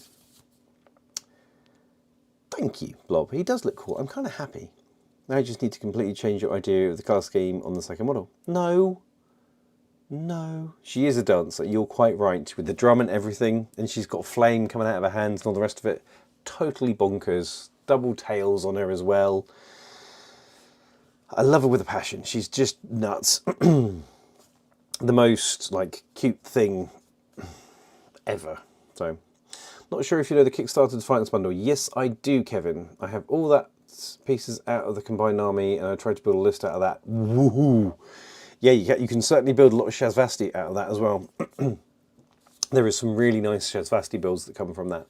thank you, Blob. He does look cool. I'm kind of happy. Now you just need to completely change your idea of the colour scheme on the second model. No. No. She is a dancer. You're quite right. With the drum and everything. And she's got flame coming out of her hands and all the rest of it. Totally bonkers. Double tails on her as well. I love her with a passion. She's just nuts. The most, like, cute thing ever. So, not sure if you know the Kickstarter Defiance bundle. Yes, I do, Kevin. I have all that pieces out of the Combined Army, and I tried to build a list out of that. Woohoo! Yeah, you can certainly build a lot of Shazvasti out of that as well. There is some really nice Shazvasti builds that come from that.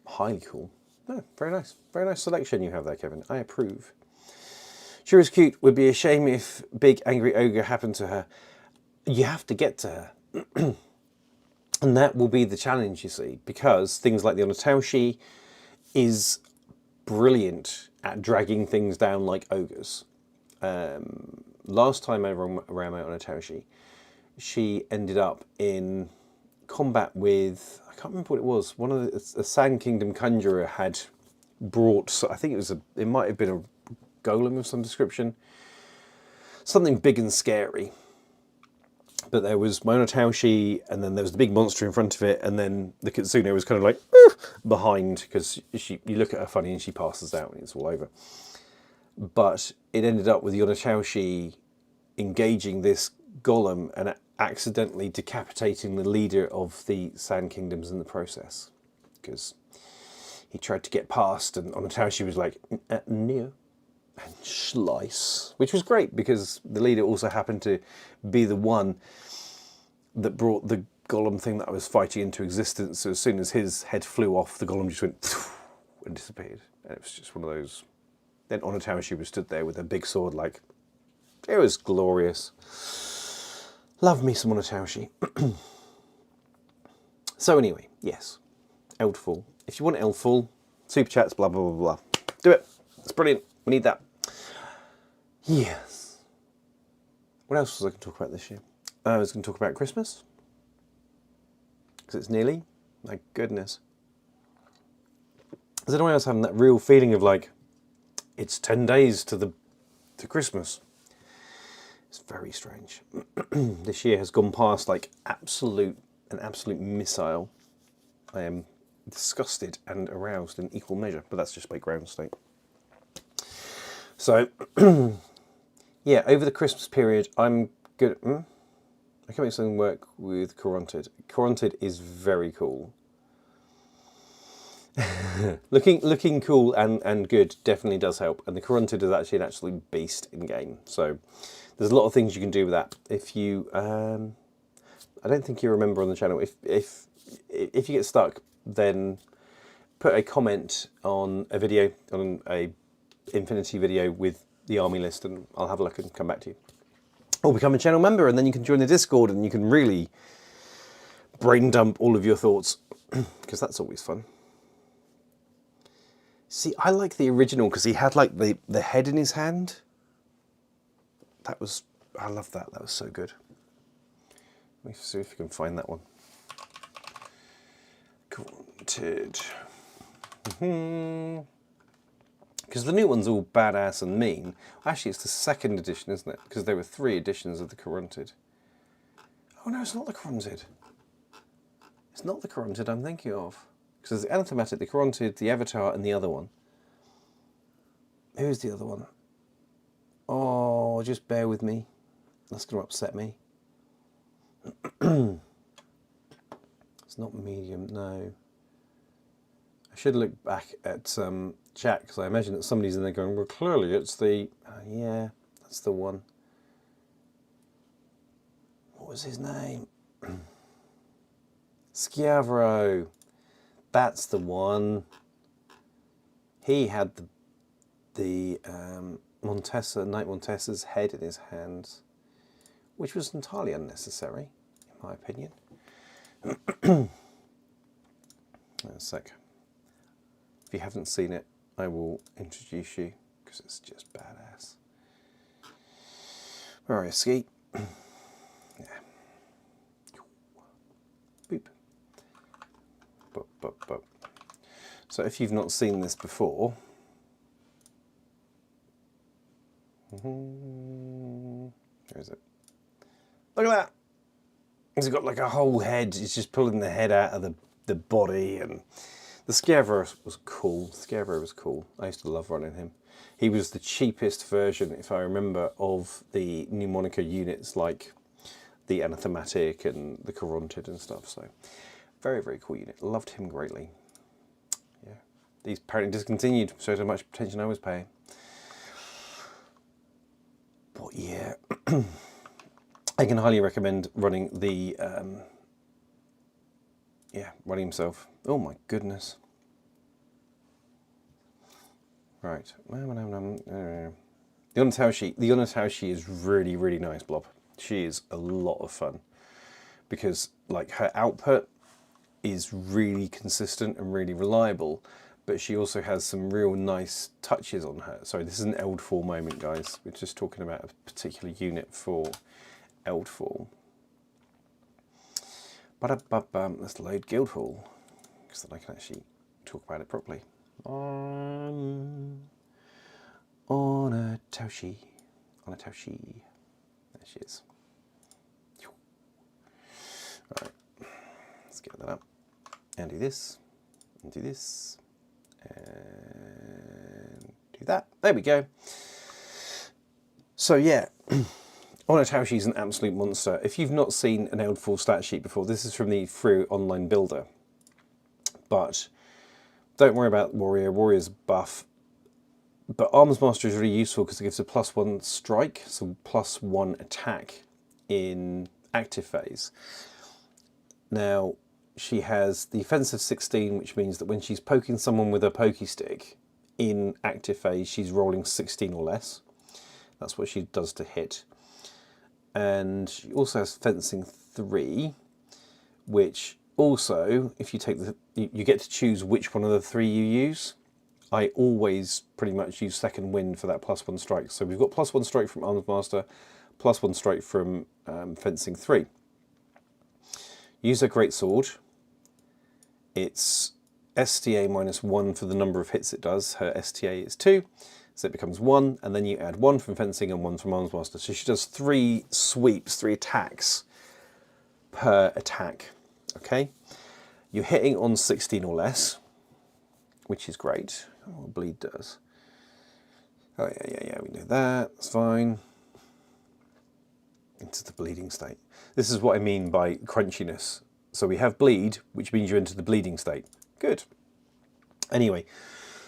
Highly cool. No, very nice. Very nice selection you have there, Kevin. I approve. Sure is cute. Would be a shame if big angry ogre happened to her. You have to get to her. And that will be the challenge, you see, because things like the Onitaushi is brilliant at dragging things down like ogres. Last time I ran my Onitaushi, she ended up in combat with, I can't remember what it was. One of the Sand Kingdom Conjurer had brought, I think it might have been a golem of some description, something big and scary. But there was Monotaushi, and then there was the big monster in front of it, and then the Kitsune was kind of like behind, because you look at her funny and she passes out and it's all over. But it ended up with Yonataushi engaging this golem and accidentally decapitating the leader of the Sand Kingdoms in the process, because he tried to get past, and Yonataushi was like, no, and slice, which was great because the leader also happened to be the one that brought the golem thing that I was fighting into existence. So as soon as his head flew off, the golem just went and disappeared. And it was just one of those. Then Onatashi was stood there with a big sword, like, it was glorious. Love me some Onatashi. So anyway, yes, Eldfall. If you want Eldfall, super chats, blah, blah, blah, blah. Do it. It's brilliant. We need that. Yes. What else was I going to talk about this year? I was going to talk about Christmas. Because it's nearly. My goodness. Is anyone else having that real feeling of like, it's 10 days to Christmas? It's very strange. This year has gone past like an absolute missile. I am disgusted and aroused in equal measure, but that's just my ground state. So, yeah, over the Christmas period, I'm good. I can make something work with Coronted. Coronted is very cool. looking cool and good definitely does help. And the Coronted is actually an absolute beast in game. So there's a lot of things you can do with that. If you, I don't think you remember on the channel. If you get stuck, then put a comment on a video, on a Infinity video with the army list, and I'll have a look and come back to you. Or become a channel member, and then you can join the Discord and you can really brain dump all of your thoughts, because that's always fun. See, I like the original because he had like the head in his hand. I love that. That was so good. Let me see if we can find that one. Counted. Because the new one's all badass and mean. Actually, it's the second edition, isn't it? Because there were 3 editions of the Coronted. Oh no, it's not the Coronted. It's not the Coronted I'm thinking of. Because there's the Anathematic, the Coronted, the Avatar, and the other one. Who's the other one? Oh, just bear with me. That's going to upset me. It's not medium, no. I should look back at chat, because I imagine that somebody's in there going, well, clearly it's the... yeah, that's the one. What was his name? Schiavro. That's the one. He had the Knight Montessa's head in his hands, which was entirely unnecessary, in my opinion. Wait a sec. If you haven't seen it, I will introduce you, because it's just badass. Where are you, Ski? Yeah. Boop. Boop, boop, boop. So if you've not seen this before, where is it? Look at that! He's got like a whole head. He's just pulling the head out of the body, and the Schiavro was cool. Schiavro was cool. I used to love running him. He was the cheapest version, if I remember, of the Mnemonica units like the Anathematic and the Coronted and stuff. So very, very cool unit. Loved him greatly. Yeah. These apparently discontinued, so how much attention I was paying. But yeah, I can highly recommend running the, running himself. Oh my goodness. Right. The Onatashi is really, really nice, Blob. She is a lot of fun because like her output is really consistent and really reliable, but she also has some real nice touches on her. Sorry, this is an Eldfall moment, guys. We're just talking about a particular unit for Eldfall. Let's load Guildhall, because then I can actually talk about it properly. On a Taushi. On a Taushi. There she is. Alright, let's get that up. And do this. And do this. And do that. There we go. So yeah, Onatashi is an absolute monster. If you've not seen an Eldfall stat sheet before, this is from the Through Online Builder. But don't worry about Warrior. Warrior's buff. But Arms Master is really useful because it gives a +1 strike, so +1 attack in active phase. Now, she has the offensive 16, which means that when she's poking someone with a pokey stick in active phase, she's rolling 16 or less. That's what she does to hit. And she also has fencing 3, which also, if you take you get to choose which one of the 3 you use. I always pretty much use second wind for that +1 strike. So we've got +1 strike from Arms Master, +1 strike from fencing 3. Use a great sword. It's STA -1 for the number of hits it does. Her STA is 2. So it becomes 1, and then you add 1 from fencing and 1 from Arms Master. So she does 3 sweeps, 3 attacks per attack. Okay? You're hitting on 16 or less, which is great. What bleed does. Oh yeah, we know that. That's fine. Into the bleeding state. This is what I mean by crunchiness. So we have bleed, which means you're into the bleeding state. Good. Anyway.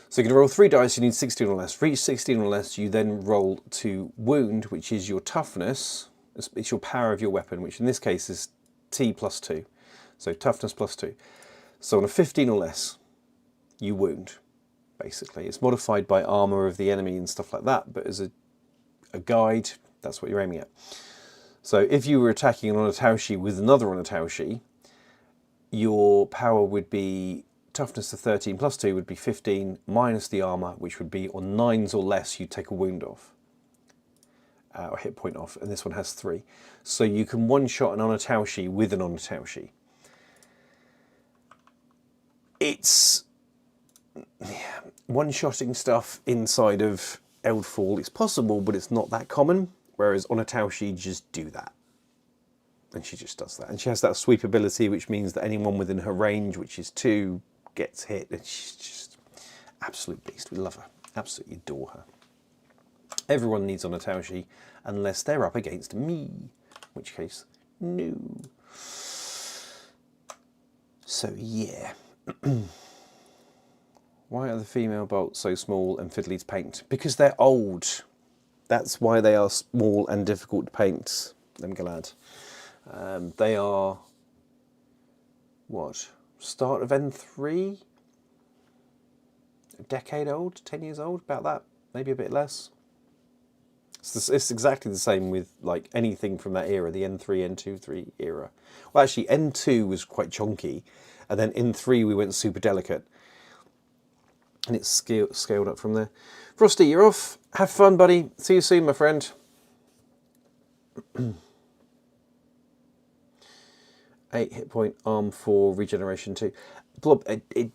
So you're going to roll 3 dice, you need 16 or less. For each 16 or less, you then roll to wound, which is your toughness. It's your power of your weapon, which in this case is T +2. So toughness +2. So on a 15 or less, you wound, basically. It's modified by armor of the enemy and stuff like that, but as a guide, that's what you're aiming at. So if you were attacking an Onatashi with another Onatashi, your power would be toughness of 13 +2 would be 15 minus the armor, which would be on 9s or less, you take a wound off. Or hit point off, and this one has 3. So you can one-shot an Onatashi with an Onatashi. It's one-shotting stuff inside of Eldfall. It's possible, but it's not that common, whereas Onatashi just do that. And she just does that. And she has that sweep ability, which means that anyone within her range, which is 2, gets hit, and she's just absolute beast. We love her, absolutely adore her. Everyone needs Onatashi unless they're up against me, in which case, no. So yeah. Why are the female bolts so small and fiddly to paint? Because they're old. That's why they are small and difficult to paint. I'm glad. They are what? Start of N3, a decade old, 10 years old, about that, maybe a bit less. It's exactly the same with like anything from that era, the N3, N2, 3 era. Well, actually, N2 was quite chunky, and then N3 we went super delicate, and it's scaled up from there. Frosty, you're off. Have fun, buddy. See you soon, my friend. 8 hit point, arm 4, regeneration 2. Blob, it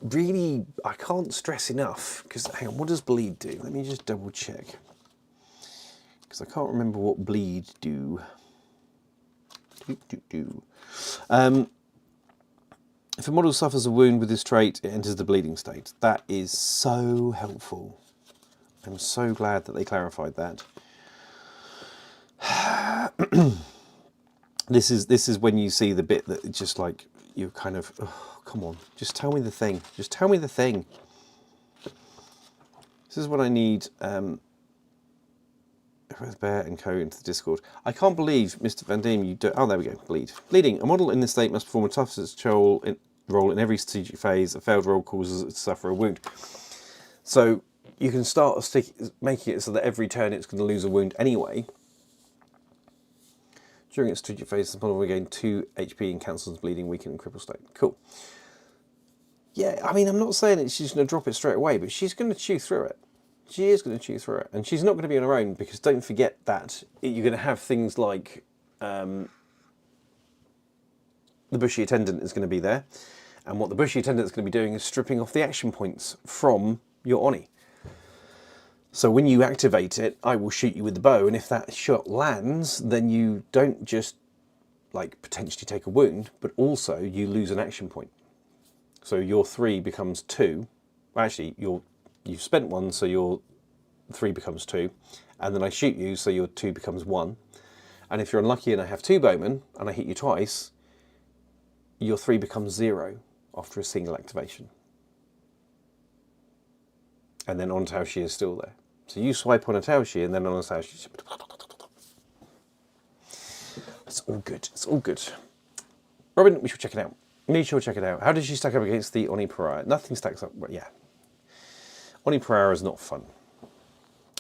really, I can't stress enough, because hang on, what does bleed do? Let me just double check. Because I can't remember what bleed do. If a model suffers a wound with this trait, it enters the bleeding state. That is so helpful. I'm so glad that they clarified that. This is when you see the bit that just like you're kind of, oh, come on, just tell me the thing. Just tell me the thing. This is what I need. Bear and Co into the Discord. I can't believe, Mr. Van Diem, you don't. Oh, there we go. Bleed. Bleeding. A model in this state must perform a toughness roll in every strategic phase. A failed roll causes it to suffer a wound. So you can start making it so that every turn it's going to lose a wound anyway. During its strategic phase, the model will gain 2 HP and cancels bleeding, weaken, and cripple state. Cool. Yeah, I mean, I'm not saying that she's going to drop it straight away, but she's going to chew through it. She is going to chew through it. And she's not going to be on her own, because don't forget that you're going to have things like the bushy attendant is going to be there. And what the bushy attendant is going to be doing is stripping off the action points from your Oni. So when you activate it, I will shoot you with the bow, and if that shot lands, then you don't just like potentially take a wound, but also you lose an action point. So your 3 becomes 2. Actually, you've spent 1, so your 3 becomes 2, and then I shoot you, so your 2 becomes 1. And if you're unlucky and I have 2 bowmen and I hit you twice, your 3 becomes 0 after a single activation. And then on Taoshi is still there. So you swipe on a Taoshi, and then on a Taoshi. It's all good. It's all good. Robin, we should check it out. Me sure check it out. How does she stack up against the Oni Pariah? Nothing stacks up. Well, yeah. Oni Pariah is not fun.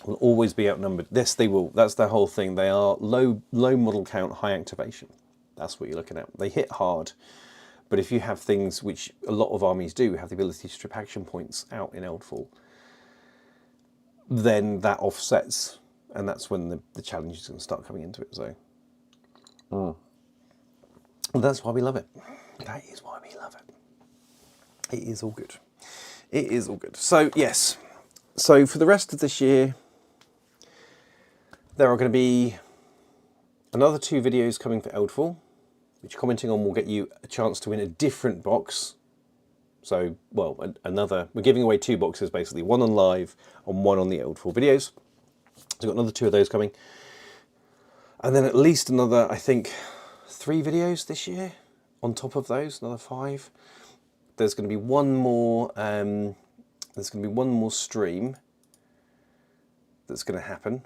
Will always be outnumbered. Yes, they will. That's the whole thing. They are low model count, high activation. That's what you're looking at. They hit hard. But if you have things which a lot of armies do, have the ability to strip action points out in Eldfall, then that offsets, and that's when the challenge is going to start coming into it. So that's why we love it. That is why we love it. It is all good. It is all good. So yes, so for the rest of this year, there are going to be another 2 videos coming for Eldfall, which commenting on will get you a chance to win a different box. So, well, we're giving away 2 boxes basically, 1 on live and 1 on the Eldfall videos. So we've got another 2 of those coming. And then at least another, I think, 3 videos this year on top of those, another 5. There's going to be one more, stream that's going to happen.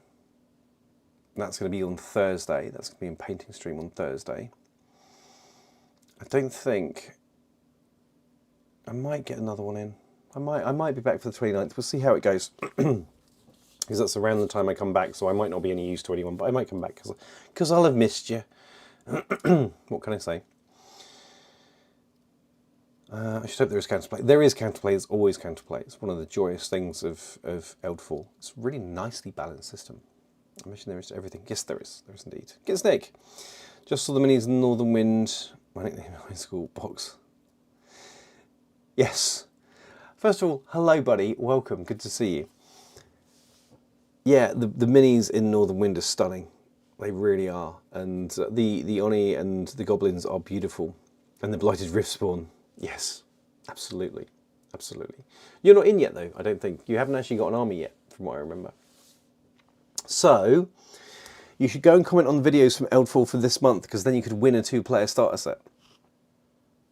That's going to be on Thursday. That's going to be in painting stream on Thursday. I don't think... I might get another one in. I might be back for the 29th. We'll see how it goes. Because that's around the time I come back, so I might not be any use to anyone, but I might come back because I'll have missed you. What can I say? I should hope there is counterplay. There is counterplay. There's always counterplay. It's one of the joyous things of Eldfall. It's a really nicely balanced system. I mentioned there is everything. Yes, there is. There is indeed. Get Snake. Just saw the minis in Northern Wind. My nickname in high school box. Yes. First of all, hello, buddy. Welcome. Good to see you. Yeah, the minis in Northern Wind are stunning. They really are. And the Oni and the Goblins are beautiful. And the Blighted Riftspawn. Yes, absolutely. Absolutely. You're not in yet, though, I don't think. You haven't actually got an army yet, from what I remember. So, you should go and comment on the videos from Eldfall for this month, because then you could win a 2-player starter set.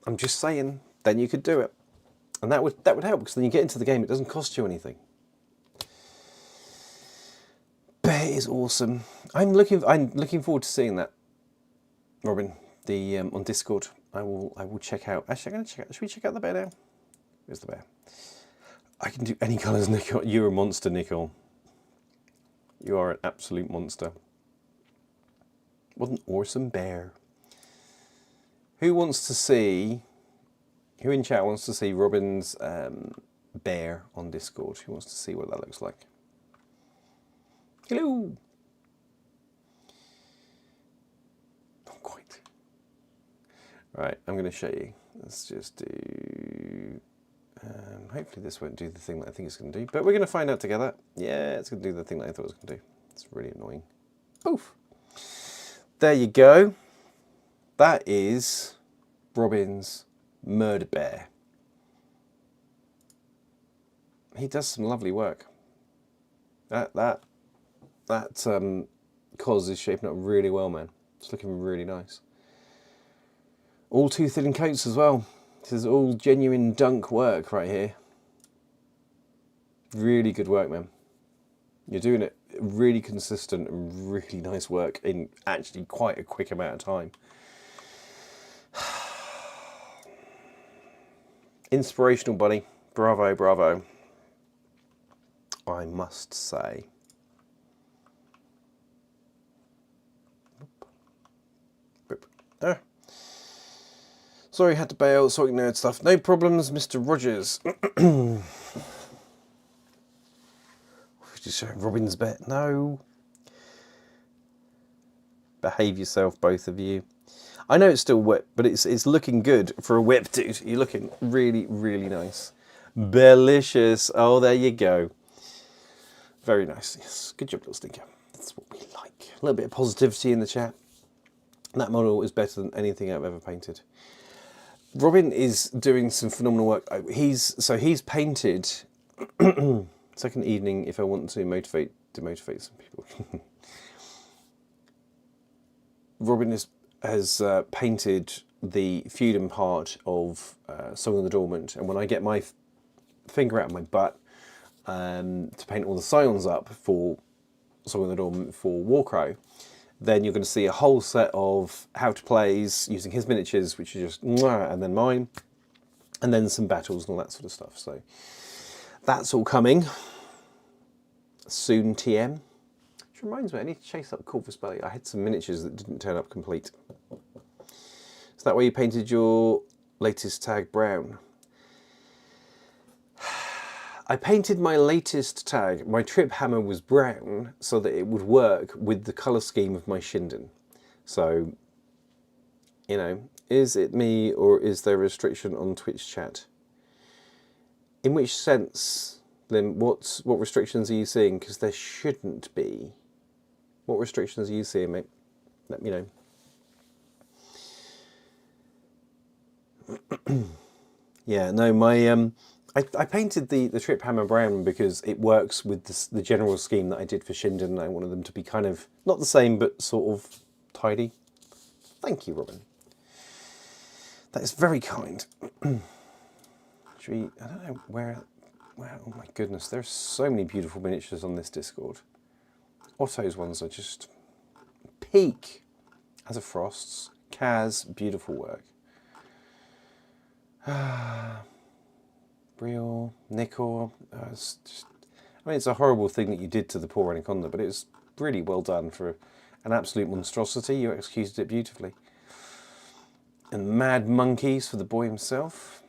I'm just saying, then you could do it. And that would help, because then you get into the game, it doesn't cost you anything. Bear is awesome. I'm looking forward to seeing that, Robin. The on Discord, I will check out. Actually, I'm going to check out. Should we check out the bear now? Where's the bear? I can do any colours, Nicole. You're a monster, Nicole. You are an absolute monster. What an awesome bear. Who wants to see? Who in chat wants to see Robin's bear on Discord? Who wants to see what that looks like? Hello. Not quite. Right, I'm going to show you. Let's just do... hopefully this won't do the thing that I think it's going to do. But we're going to find out together. Yeah, it's going to do the thing that I thought it was going to do. It's really annoying. Poof. There you go. That is Robin's murder bear. He does some lovely work. That cos is shaping up really well, man. It's looking really nice. All 2 thin coats as well. This is all genuine dunk work right here. Really good work, man. You're doing it really consistent and really nice work in actually quite a quick amount of time. Inspirational, buddy. Bravo, bravo. I must say. Ah. Sorry, had to bail. Sorry, nerd stuff. No problems, Mr. Rogers. Just showing Robin's bet. No. Behave yourself, both of you. I know it's still wet, but it's looking good for a whip, dude. You're looking really, really nice. Delicious. Oh, there you go. Very nice. Yes, good job, little stinker. That's what we like. A little bit of positivity in the chat. That model is better than anything I've ever painted. Robin is doing some phenomenal work. He's painted Second Evening if I want to demotivate some people. Robin has painted the Feudum part of Song of the Dormant, and when I get my finger out of my butt to paint all the scions up for Song of the Dormant for Warcrow, then you're going to see a whole set of how to plays using his miniatures, which are just mwah, and then mine, and then some battles and all that sort of stuff. So that's all coming soon, TM. Which reminds me, I need to chase up Corvus Belly. I had some miniatures that didn't turn up complete. Is that why you painted your latest tag brown? I painted my latest tag, my trip hammer was brown, so that it would work with the colour scheme of my Shinden. So, you know, is it me or is there a restriction on Twitch chat? In which sense, Lim, what restrictions are you seeing? Because there shouldn't be. What restrictions are you seeing, mate? Let me know. Yeah, no, my I painted the Trip Hammer brown because it works with the general scheme that I did for Shinden, and I wanted them to be kind of, not the same, but sort of tidy. Thank you, Robin. That is very kind. Should we, I don't know where, oh my goodness, there's so many beautiful miniatures on this Discord. Otto's ones are just peak. As a Frost's, Kaz, beautiful work. Briel, Nicor, it's just, I mean, it's a horrible thing that you did to the poor Anaconda, but it was really well done for an absolute monstrosity. You executed it beautifully. And Mad Monkeys for the boy himself.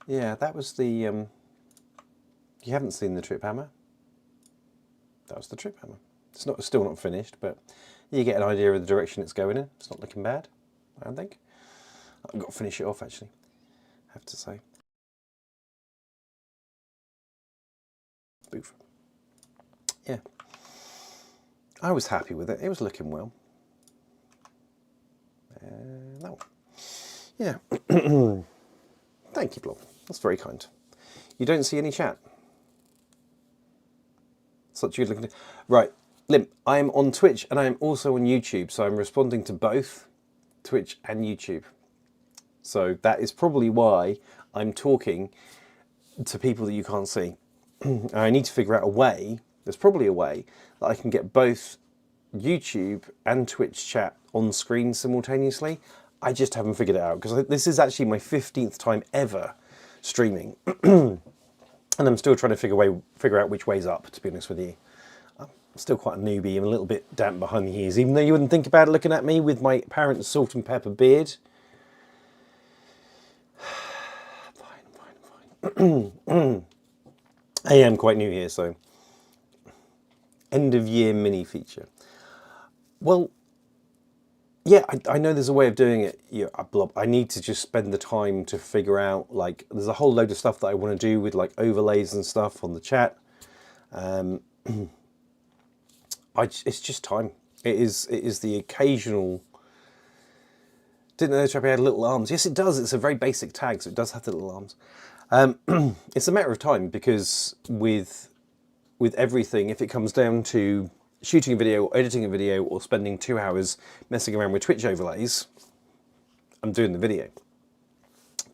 Yeah, that was the, you haven't seen the Trip Hammer? That was the Trip Hammer. It's still not finished, but you get an idea of the direction it's going in. It's not looking bad, I don't think. I've got to finish it off, actually, I have to say. Boof. Yeah. I was happy with it. It was looking well. That one. Yeah. Thank you, Blob. That's very kind. You don't see any chat. Such good looking. Right, Lim, I'm on Twitch and I'm also on YouTube, so I'm responding to both Twitch and YouTube. So that is probably why I'm talking to people that you can't see. I need to figure out a way, there's probably a way, that I can get both YouTube and Twitch chat on screen simultaneously. I just haven't figured it out, because this is actually my 15th time ever streaming. And I'm still trying to figure out which way's up, to be honest with you. I'm still quite a newbie, I'm a little bit damp behind the ears, even though you wouldn't think about it looking at me with my apparent salt and pepper beard. Fine. I am quite new here, so end of year mini feature. Well, yeah, I know there's a way of doing it. Yeah, Blob. I need to just spend the time to figure out, like, there's a whole load of stuff that I want to do with, like, overlays and stuff on the chat. It's just time. It is the occasional. Didn't know the Trappy had little arms. Yes, it does. It's a very basic tag, so it does have the little arms. It's a matter of time, because with everything, if it comes down to shooting a video, or editing a video, or spending 2 hours messing around with Twitch overlays, I'm doing the video.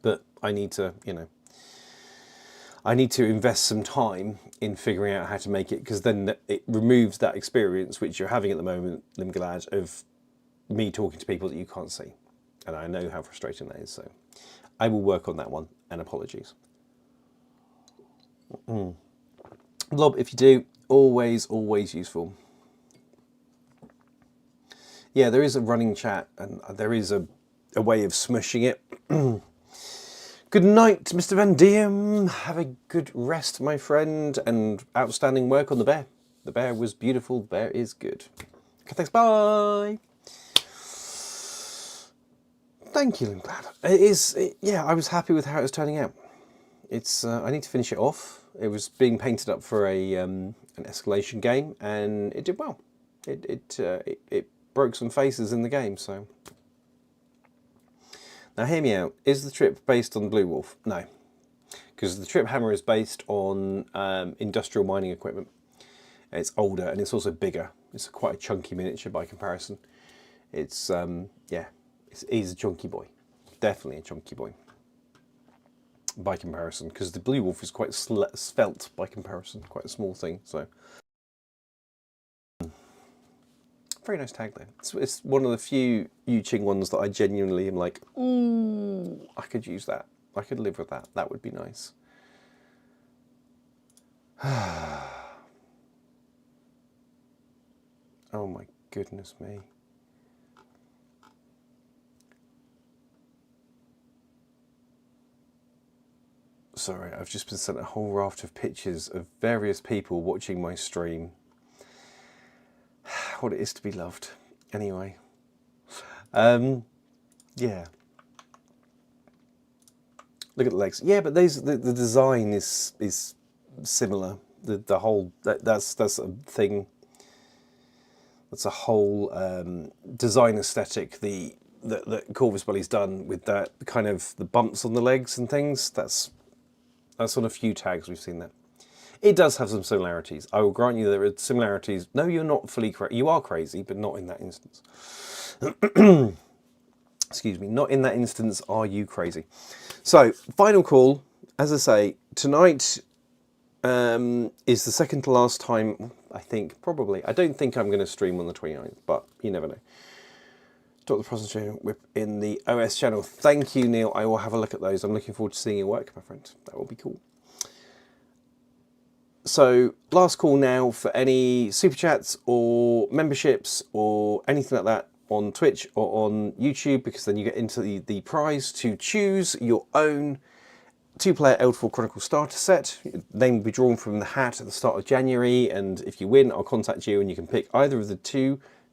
But I need to, you know, I need to invest some time in figuring out how to make it, because then it removes that experience which you're having at the moment, Limgalad, of me talking to people that you can't see. And I know how frustrating that is, so I will work on that one, and apologies. Blob, if you do, always useful. Yeah, there is a running chat, and there is a way of smushing it. Good night, Mr. Van Diem. Have a good rest, my friend, and outstanding work on the bear. The bear was beautiful. The bear is good. Okay, thanks. Bye. Thank you, I'm glad. Yeah, I was happy with how it was turning out. I need to finish it off. It was being painted up for an escalation game, and it did well. It broke some faces in the game, so. Now hear me out. Is the trip based on Blue Wolf? No. Because the trip hammer is based on industrial mining equipment. It's older and it's also bigger. It's quite a chunky miniature by comparison. He's a chunky boy. Definitely a chunky boy by comparison, because the Blue Wolf is quite svelte by comparison, quite a small thing. So very nice tag though. It's one of the few Yu-Ching ones that I genuinely am like, ooh, I could use that. I could live with that. That would be nice. Oh my goodness me. Sorry, I've just been sent a whole raft of pictures of various people watching my stream. What it is to be loved. Anyway. Yeah. Look at the legs. Yeah, but the design is similar. The whole that's a thing. That's a whole design aesthetic that Corvus Belly's done with that kind of the bumps on the legs and things. That's on a few tags we've seen that. It does have some similarities. I will grant you there are similarities. No, you're not fully crazy. You are crazy, but not in that instance. Excuse me. Not in that instance are you crazy. So, final call. As I say, tonight is the second to last time, I think, probably. I don't think I'm going to stream on the 29th, but you never know. Dr. Prostitution Whip in the OS channel. Thank you, Neil. I will have a look at those. I'm looking forward to seeing your work, my friend. That will be cool. So, last call now for any super chats or memberships or anything like that on Twitch or on YouTube, because then you get into the prize to choose your own 2-player Eldfall Chronicle starter set. Name will be drawn from the hat at the start of January, and if you win, I'll contact you and you can pick either of the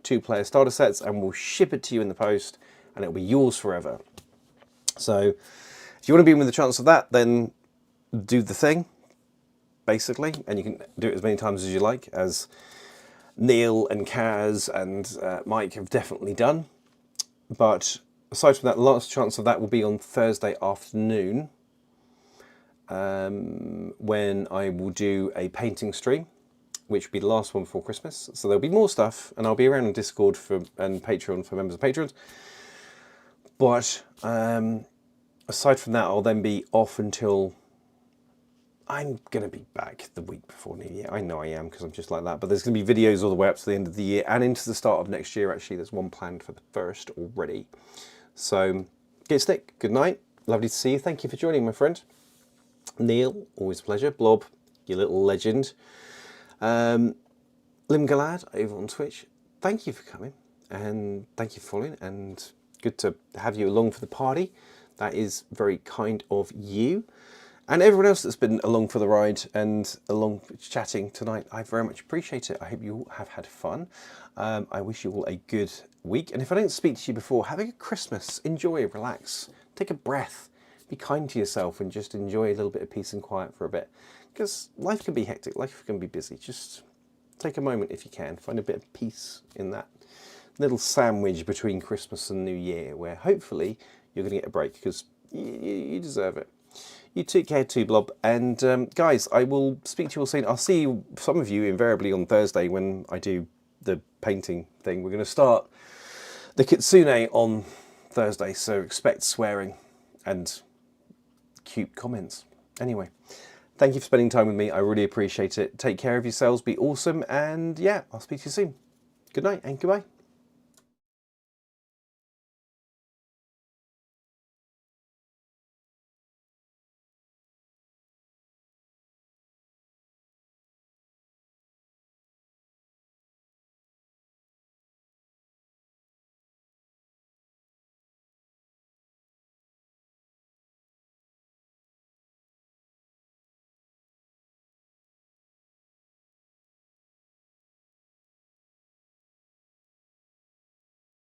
two-player starter sets and we'll ship it to you in the post and it'll be yours forever. So if you want to be in with a chance of that, then do the thing, basically, and you can do it as many times as you like, as Neil and Kaz and Mike have definitely done. But aside from that, the last chance of that will be on Thursday afternoon, when I will do a painting stream, which will be the last one before Christmas. So there'll be more stuff, and I'll be around on Discord and Patreon for members of Patreon. But aside from that, I'll then be off until... I'm going to be back the week before New Year. I know I am, because I'm just like that. But there's going to be videos all the way up to the end of the year and into the start of next year, actually. There's one planned for the 1st already. So, get stick. Good night. Lovely to see you. Thank you for joining, my friend. Neil, always a pleasure. Blob, you little legend. Lim Galad over on Twitch. Thank you for coming. And thank you for following. And good to have you along for the party. That is very kind of you. And everyone else that's been along for the ride and along chatting tonight, I very much appreciate it. I hope you all have had fun. I wish you all a good week. And if I don't speak to you before, have a good Christmas. Enjoy, relax, take a breath. Be kind to yourself and just enjoy a little bit of peace and quiet for a bit. Because life can be hectic, life can be busy. Just take a moment if you can. Find a bit of peace in that little sandwich between Christmas and New Year, where hopefully you're going to get a break, because you deserve it. You take care too, Blob. And guys, I will speak to you all soon. I'll see you, some of you invariably on Thursday when I do the painting thing. We're going to start the Kitsune on Thursday, so expect swearing and cute comments. Anyway, thank you for spending time with me. I really appreciate it. Take care of yourselves. Be awesome. And yeah, I'll speak to you soon. Good night and goodbye.